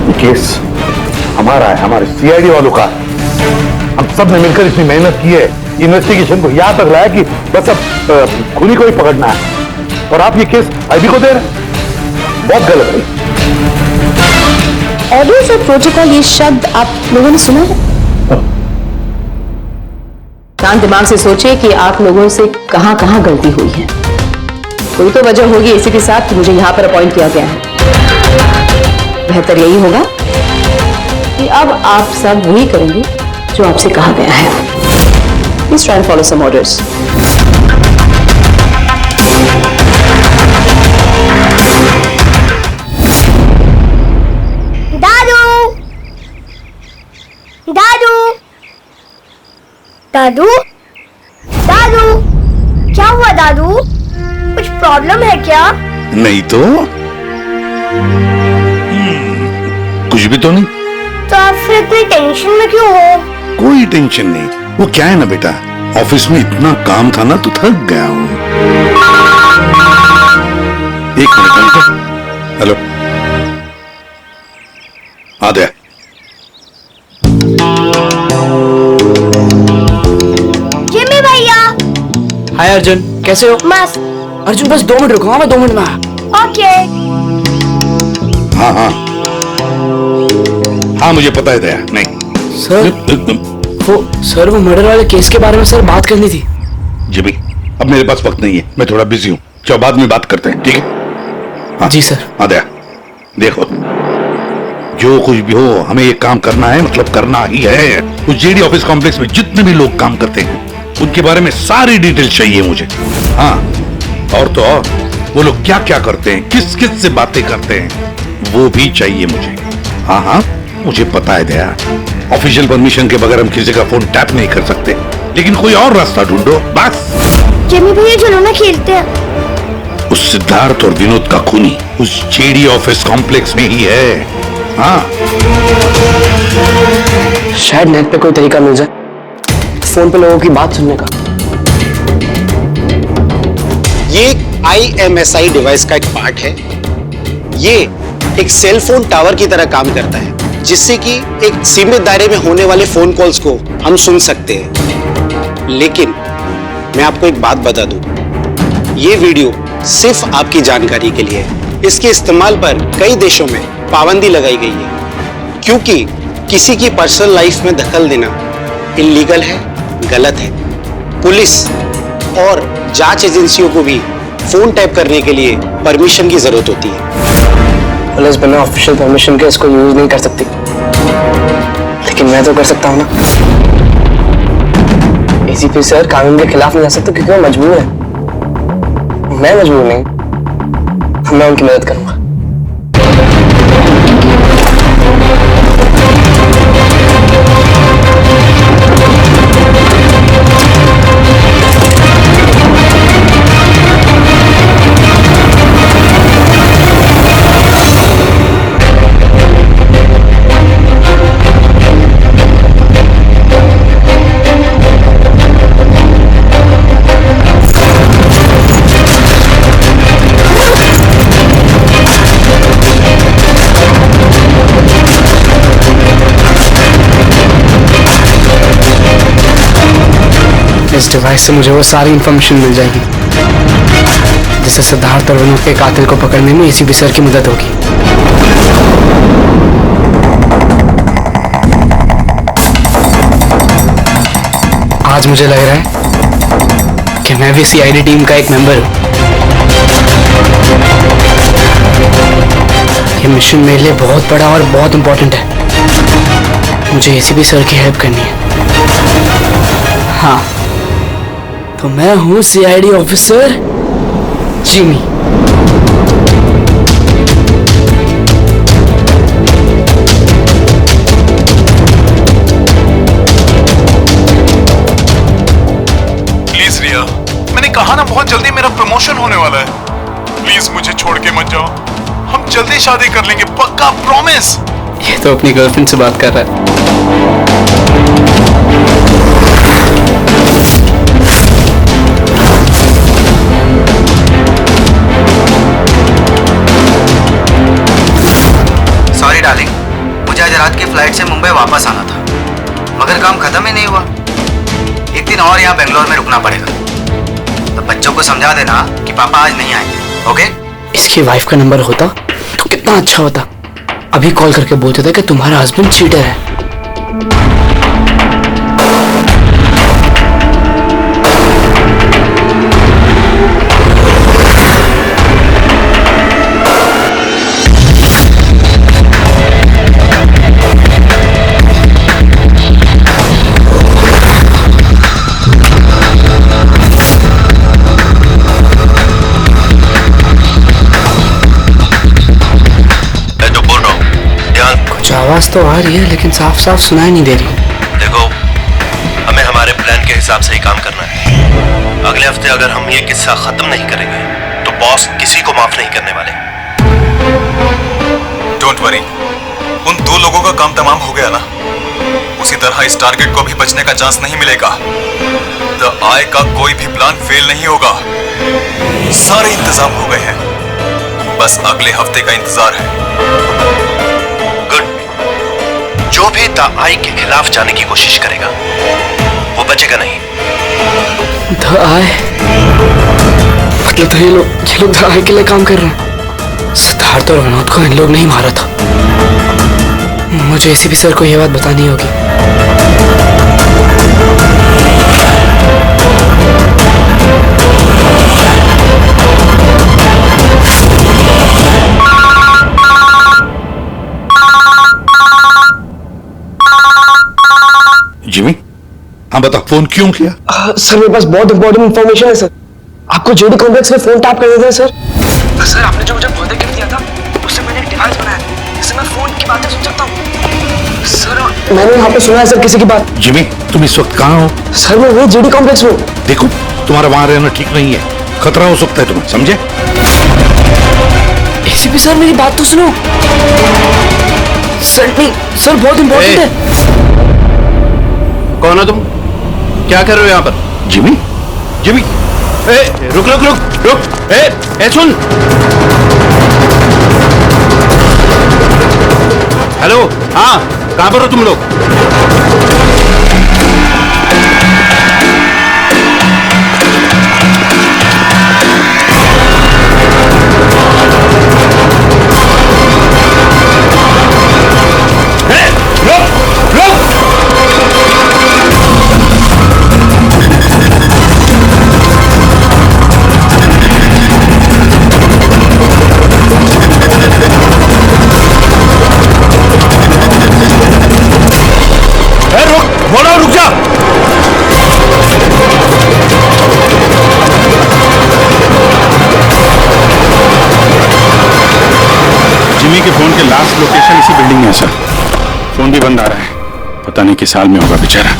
ये केस हमारा है, हमारे सीआईडी वालों का। हम सब ने मिलकर इतनी मेहनत की है, इन्वेस्टिगेशन को यहां तक लाया कि बस अब खूनी को ही पकड़ना है, और आप ये केस आईबी को दे रहे हैं। बहुत गलत है। ऑर्डर्स और प्रोटोकॉल, ये शब्द आप लोगों ने सुना है? शांत दिमाग से सोचिए कि आप लोगों से कहां कहां गलती हुई है। कोई तो वजह होगी इसी के साथ कि मुझे यहां पर अपॉइंट किया गया है। बेहतर यही होगा कि अब आप सब वही करेंगे जो आपसे कहा गया है। Please try and follow some orders. दादू, दादू, दादू, दादू, क्या हुआ दादू? कुछ प्रॉब्लम है क्या? नहीं तो कुछ भी तो नहीं। तो आप फिर इतनी टेंशन में क्यों हो? कोई टेंशन नहीं। वो क्या है ना बेटा, ऑफिस में इतना काम था ना तो थक गया हूँ। एक मिनट। हेलो, आ गया। हाय अर्जुन, कैसे हो? मस्त। अर्जुन बस 2 मिनट रुको, मैं 2 मिनट में आया। ओके। हाँ हाँ हाँ, मुझे पता है दया। नहीं सर वो मर्डर वाले केस के बारे में सर बात करनी थी। जिमी, अब मेरे पास वक्त नहीं है, मैं थोड़ा बिजी हूँ। चलो बाद में बात करते हैं, ठीक है? हाँ जी सर। हाँ दया, देखो जो कुछ भी हो हमें ये काम करना है, मतलब करना ही है। उस जेडी ऑफिस कॉम्प्लेक्स में जितने भी लोग काम करते हैं उनके बारे में सारी डिटेल चाहिए मुझे। हाँ, और तो और वो लोग क्या क्या करते हैं, किस किस से बातें करते हैं, वो भी चाहिए मुझे। हाँ हाँ, मुझे पता है दया, ऑफिशियल परमिशन के बगैर हम किसी का फोन टैप नहीं कर सकते, लेकिन कोई और रास्ता ढूंढो बस। जिमी भैया चलो ना खेलते हैं। उस सिद्धार्थ और विनोद का खूनी उस जेडी ऑफिस कॉम्प्लेक्स में ही है। हाँ, शायद नेट पे कोई तरीका मिल जाए फोन पे लोगों की बात सुनने का। ये IMSI डिवाइस का एक पार्ट है। ये एक सेल फोन टावर की तरह काम करता है, जिससे कि एक सीमित दायरे में होने वाले फोन कॉल्स को हम सुन सकते हैं। लेकिन मैं आपको एक बात बता दूं, ये वीडियो सिर्फ आपकी जानकारी के लिए है। इसके इस्तेमाल पर कई देशों में पाबंदी लगाई गई है, क्योंकि किसी की पर्सनल लाइफ में दखल देना इल्लीगल है, गलत है। पुलिस और जांच एजेंसियों को भी फोन टैप करने के लिए परमिशन की जरूरत होती है। पुलिस बिना ऑफिशियल परमिशन के इसको यूज नहीं कर सकती, लेकिन मैं तो कर सकता हूँ ना। ACP सर कानून के खिलाफ नहीं जा सकते क्योंकि वो मजबूर है। मैं मजबूर नहीं, मैं उनकी मदद करूंगा। इस डिवाइस से मुझे वो सारी इंफॉर्मेशन मिल जाएगी जिससे सिद्धार्थ और विनोद के कातिल को पकड़ने में ACP सर की मदद होगी। आज मुझे लग रहा है कि मैं भी CID टीम का एक मेंबर हूं। ये मिशन मेरे लिए बहुत बड़ा और बहुत इंपॉर्टेंट है। मुझे ACP सर की हेल्प करनी है। हाँ, तो मैं हूं CID ऑफिसर जिमी। प्लीज रिया, मैंने कहा ना बहुत जल्दी मेरा प्रमोशन होने वाला है। प्लीज मुझे छोड़ के मत जाओ, हम जल्दी शादी कर लेंगे, पक्का, प्रॉमिस। ये तो अपनी गर्लफ्रेंड से बात कर रहा है। सॉरी डार्लिंग, मुझे आज रात की फ्लाइट से मुंबई वापस आना था, मगर काम खत्म ही नहीं हुआ। एक दिन और यहाँ बेंगलोर में रुकना पड़ेगा। तो बच्चों को समझा देना कि पापा आज नहीं आएंगे, ओके? इसकी वाइफ का नंबर होता तो कितना अच्छा होता। अभी कॉल करके बोल देता कि तुम्हारा हस्बैंड चीटर है। आवाज तो आ रही है लेकिन साफ साफ सुनाई नहीं दे रही। देखो, हमें हमारे प्लान के हिसाब से ही काम करना है। अगले हफ्ते अगर हम ये किस्सा खत्म नहीं करेंगे तो बॉस किसी को माफ नहीं करने वाले। डोंट वरी, उन 2 लोगों का काम तमाम हो गया ना। उसी तरह इस टारगेट को भी बचने का चांस नहीं मिलेगा। द आई का कोई भी प्लान फेल नहीं होगा। सारे इंतजाम हो गए हैं, बस अगले हफ्ते का इंतजार है। जो भी द आई के खिलाफ जाने की कोशिश करेगा वो बचेगा नहीं। द आई लगता है ये लोग दवाई के लिए काम कर रहे हैं। सिद्धार्थ और विनोद को इन लोग नहीं मारा था। मुझे एसीपी सर को यह बात बतानी होगी। जिमी, हाँ बता, फोन क्यों किया? सर मेरे पास बहुत इंपॉर्टेंट इंफॉर्मेशन है सर। आपको जेडी कॉम्प्लेक्स में फोन टैप कर देते हैं सर। सर आपने जो मुझे बर्थडे गिफ्ट दिया था उससे मैंने एक डिवाइस बनाया जिससे मैं फोन की बातें सुन सकता हूँ। सर मैंने यहाँ पे सुना है सर किसी की बात। जिमी, तुम इस वक्त कहाँ हो? सर मैं वही जेडी कॉम्प्लेक्स में। देखो, तुम्हारा वहां रहना ठीक नहीं है, खतरा हो सकता है तुम्हें, समझे? एसीपी सर मेरी बात तो सुनो। सर नहीं, सर बहुत इंपॉर्टेंट है। कौन हो तुम? क्या कर रहे हो यहाँ पर? जिमी, जिमी, रुक रुक रुक रुक, सुन। हेलो, हाँ, कहाँ पर हो तुम लोग? रुक जा। जिमी के फोन के लास्ट लोकेशन इसी बिल्डिंग में है सर। फोन भी बंद आ रहा है, पता नहीं किस हाल में होगा बेचारा।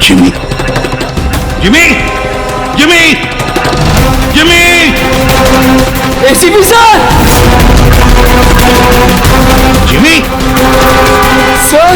Jimmy, Jimmy, Jimmy, Jimmy, ACP sir. Jimmy, sir.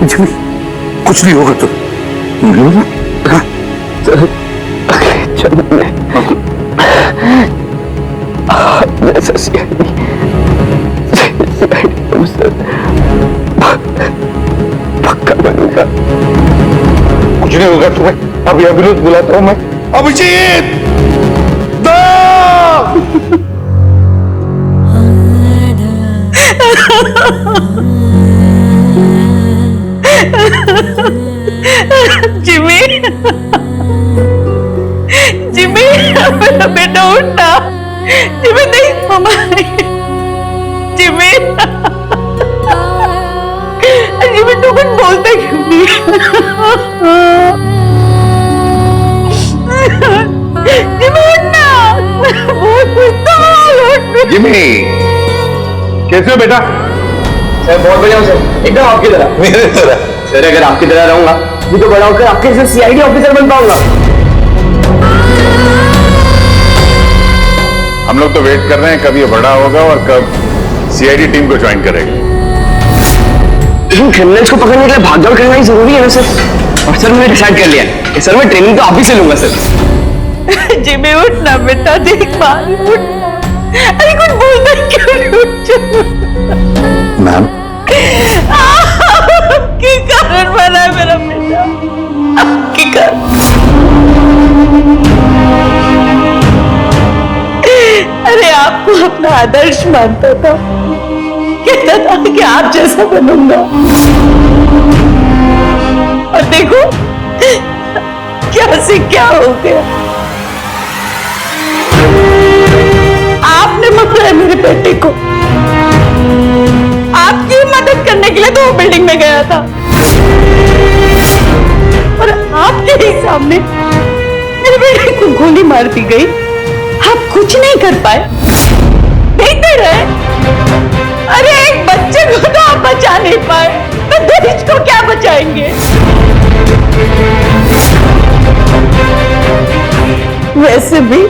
Jimmy, कुछ नहीं होगा तो पक्का बनूंगा। कुछ नहीं होगा तुम्हें। अभी अभिनोद बुलाता हूं मैं। अभिजीत, जिमी, जिमी, मेरा बेटा उठना। जिमी नहीं, जिमी, जिमी तू कुछ बोलता क्यों नहीं? जिमी उठना, जिमी, कैसे हो बेटा? सर बहुत बढ़िया हूँ सर, एकदम आपकी तरह। मेरे तरह? सर अगर आपकी तरह रहूंगा भी तो बड़ा होकर आपके जैसे सीआईडी ऑफिसर बन पाऊंगा। हम लोग तो वेट कर रहे हैं कब ये बड़ा होगा और कब सीआईडी टीम को ज्वाइन करेगा। लेकिन क्रिमिनल्स को पकड़ने के लिए भागदौड़ करना ही जरूरी है ना सर। और सर मैंने डिसाइड कर लिया है कि सर मैं ट्रेनिंग तो आप ही से लूंगा सर। जिमी उठना बेटा, देख बाल उठ। अरे कुछ बोलता क्यों नहीं? उठ जा। मैम, आपके कारण बना है मेरा बेटा, आपके कारण। अरे आपको अपना आदर्श मानता था, कहता था कि आप जैसा बनूंगा, और देखो क्या से क्या हो गया। आपने मारा है मेरे बेटे को। मार दी गई, आप कुछ नहीं कर पाए, देखते रहे। अरे एक बच्चे को तो आप बचा नहीं पाए, तो देश को क्या बचाएंगे? वैसे भी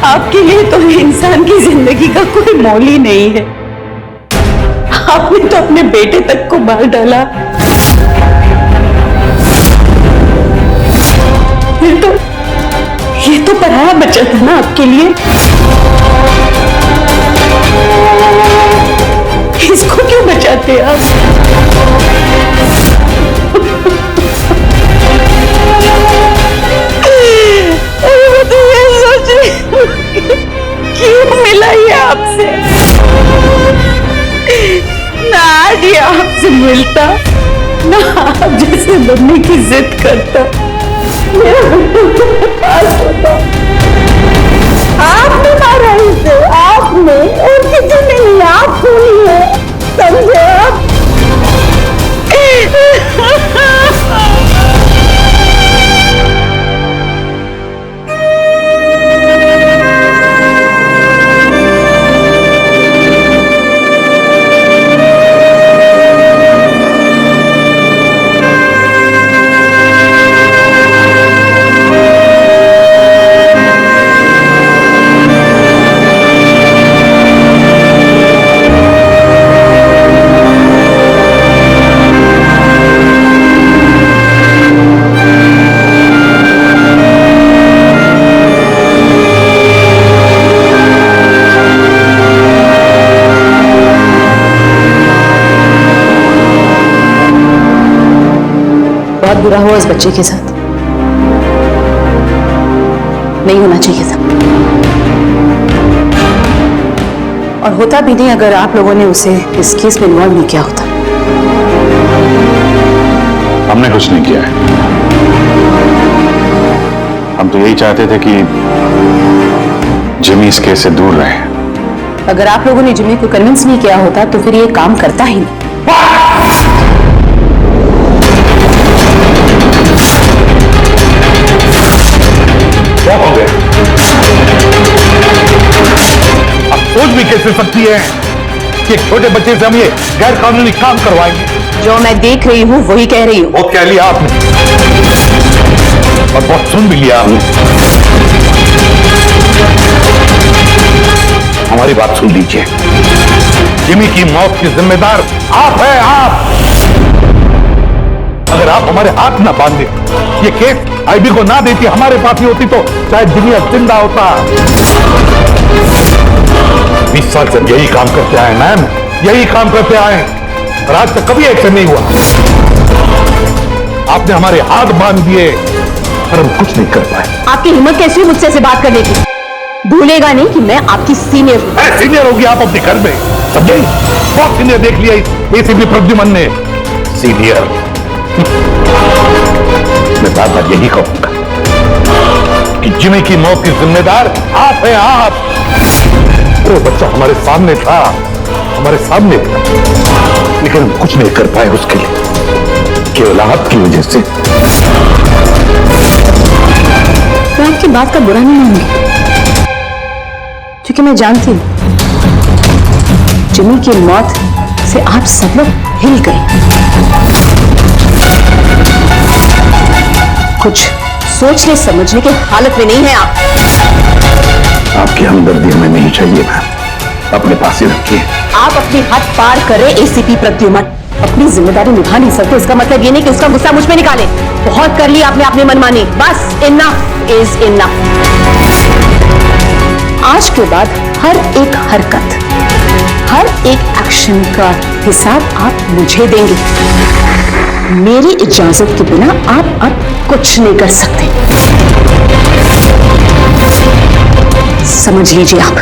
आपके लिए तो इंसान की जिंदगी का कोई मोल ही नहीं है। आपने तो अपने बेटे तक को मार डाला। ये तो पराया बच्चा था ना आपके लिए। इसको क्यों बचाते आप? मैं तो ये सोच रही हूँ क्यों मिला ये आपसे। ना आज ये आपसे मिलता, ना आप जैसे बनने की जिद करता, मेरा पास होता। आपने मारा इसे, आपने, और किसी ने नहीं, आप खूनी है, समझे आप? बहुत बुरा हुआ उस बच्चे के साथ, नहीं होना चाहिए था। और होता भी नहीं अगर आप लोगों ने उसे इस केस में इन्वॉल्व नहीं किया होता। हमने कुछ नहीं किया है। हम तो यही चाहते थे कि जिमी इस केस से दूर रहे। अगर आप लोगों ने जिमी को कन्विंस नहीं किया होता तो फिर ये काम करता ही नहीं। बहुत हो गया। अब सोच भी कैसे सकती है कि एक छोटे बच्चे से हम ये गैर कानूनी काम करवाएंगे? जो मैं देख रही हूँ वही कह रही हूँ। बहुत कह लिया आपने और बहुत सुन भी लिया आपने। हमारी बात सुन लीजिए। जिमी की मौत की जिम्मेदार आप हैं, आप। अगर आप हमारे हाथ ना बांधे, ये केस आईबी को ना देती, हमारे पास ही होती, तो शायद जिमी अब जिंदा होता। 20 साल से यही काम करते आए मैम, यही काम करते आए, और आज तक कभी ऐसे नहीं हुआ। आपने हमारे हाथ बांध दिए और हम कुछ नहीं कर पाए। आपकी हिम्मत कैसी मुझसे ऐसे बात करने की? भूलेगा नहीं कि मैं आपकी सीनियर हूँ। सीनियर होगी आप अपने घर में, समझे? बहुत सीनियर देख लिया एसीपी प्रद्युमन ने। सीनियर मैं बार बार यही कहूंगा कि जिमी की मौत की जिम्मेदार आप हैं, आप। वो बच्चा हमारे सामने था, हमारे सामने था, लेकिन हम कुछ नहीं कर पाए उसके लिए, केवल आपकी वजह से। मैं आपकी बात का बुरा नहीं मानूंगी, क्योंकि मैं जानती हूँ जिमी की मौत से आप सब लोग हिल गए। कुछ सोचने समझने की हालत में नहीं है आप। आपकी हमदर्दी हमें नहीं चाहिए मैम, अपने पास ही रखिए। आप अपनी हद पार कर रहे एसीपी प्रद्युमन। अपनी जिम्मेदारी निभा नहीं सकते, इसका मतलब ये नहीं कि उसका गुस्सा मुझ पे निकाले। बहुत कर लिया आपने अपनी मनमानी, बस इनफ इज इनफ। आज के बाद हर एक हरकत, हर एक एक्शन का हिसाब आप मुझे देंगे। मेरी इजाजत के बिना आप अब कुछ नहीं कर सकते, समझ लीजिए आप।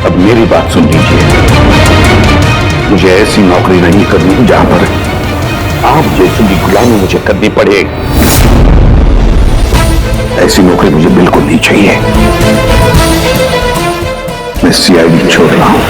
अब मेरी बात सुन लीजिए। मुझे ऐसी नौकरी नहीं करनी जहां पर आप जैसे की गुलामी मुझे करनी पड़े। ऐसी नौकरी मुझे बिल्कुल नहीं चाहिए। मैं सीआईडी छोड़ रहा हूं।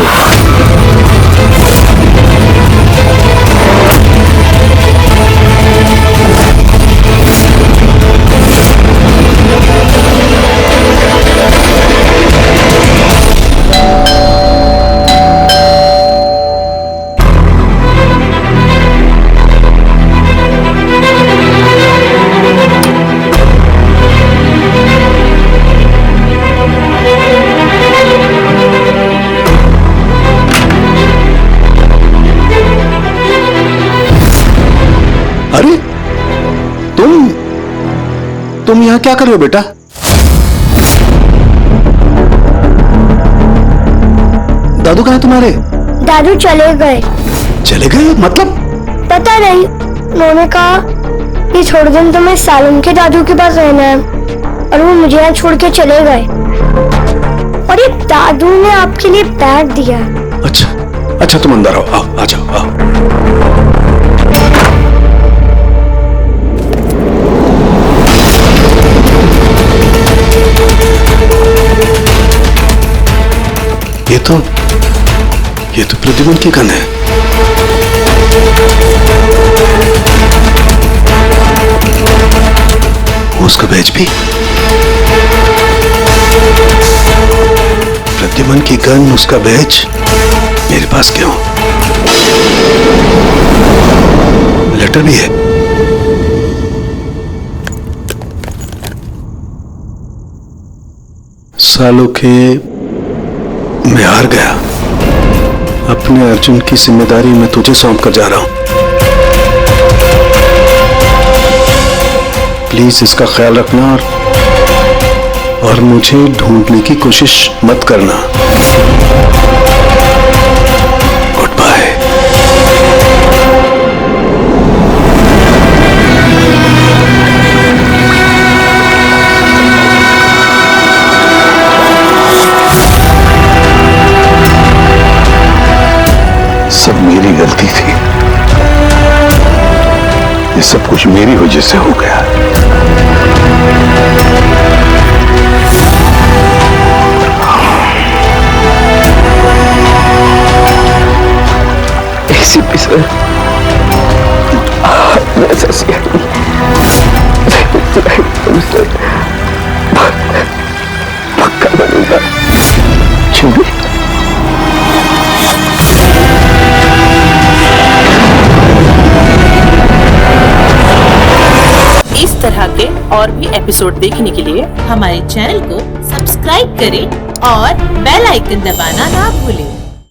क्या कर रहे हो बेटा? दादू कहाँ है तुम्हारे? दादू चले गए। चले गए मतलब? पता नहीं, उन्होंने कहा कि थोड़े दिन तुम्हें सालम के दादू के पास रहना है और वो मुझे यहाँ छोड़ के चले गए। और ये दादू ने आपके लिए बैग दिया। अच्छा अच्छा, तुम अंदर आओ, आओ आ जाओ, आओ। ये तो प्रद्युमन की गन है। उसका बैज भी। प्रद्युमन की गन, उसका बैज मेरे पास क्यों? लेटर भी है। सालों के मैं हार गया। अपने अर्जुन की जिम्मेदारी मैं तुझे सौंप कर जा रहा हूं। प्लीज इसका ख्याल रखना और मुझे ढूंढने की कोशिश मत करना। Goodbye. सब मेरी गलती थी। ये सब कुछ मेरी वजह से हो गया। एसीपी सर, पक्का बनूंगा। चुड़ी इस तरह के और भी एपिसोड देखने के लिए हमारे चैनल को सब्सक्राइब करें और बेल आइकन दबाना ना भूलें।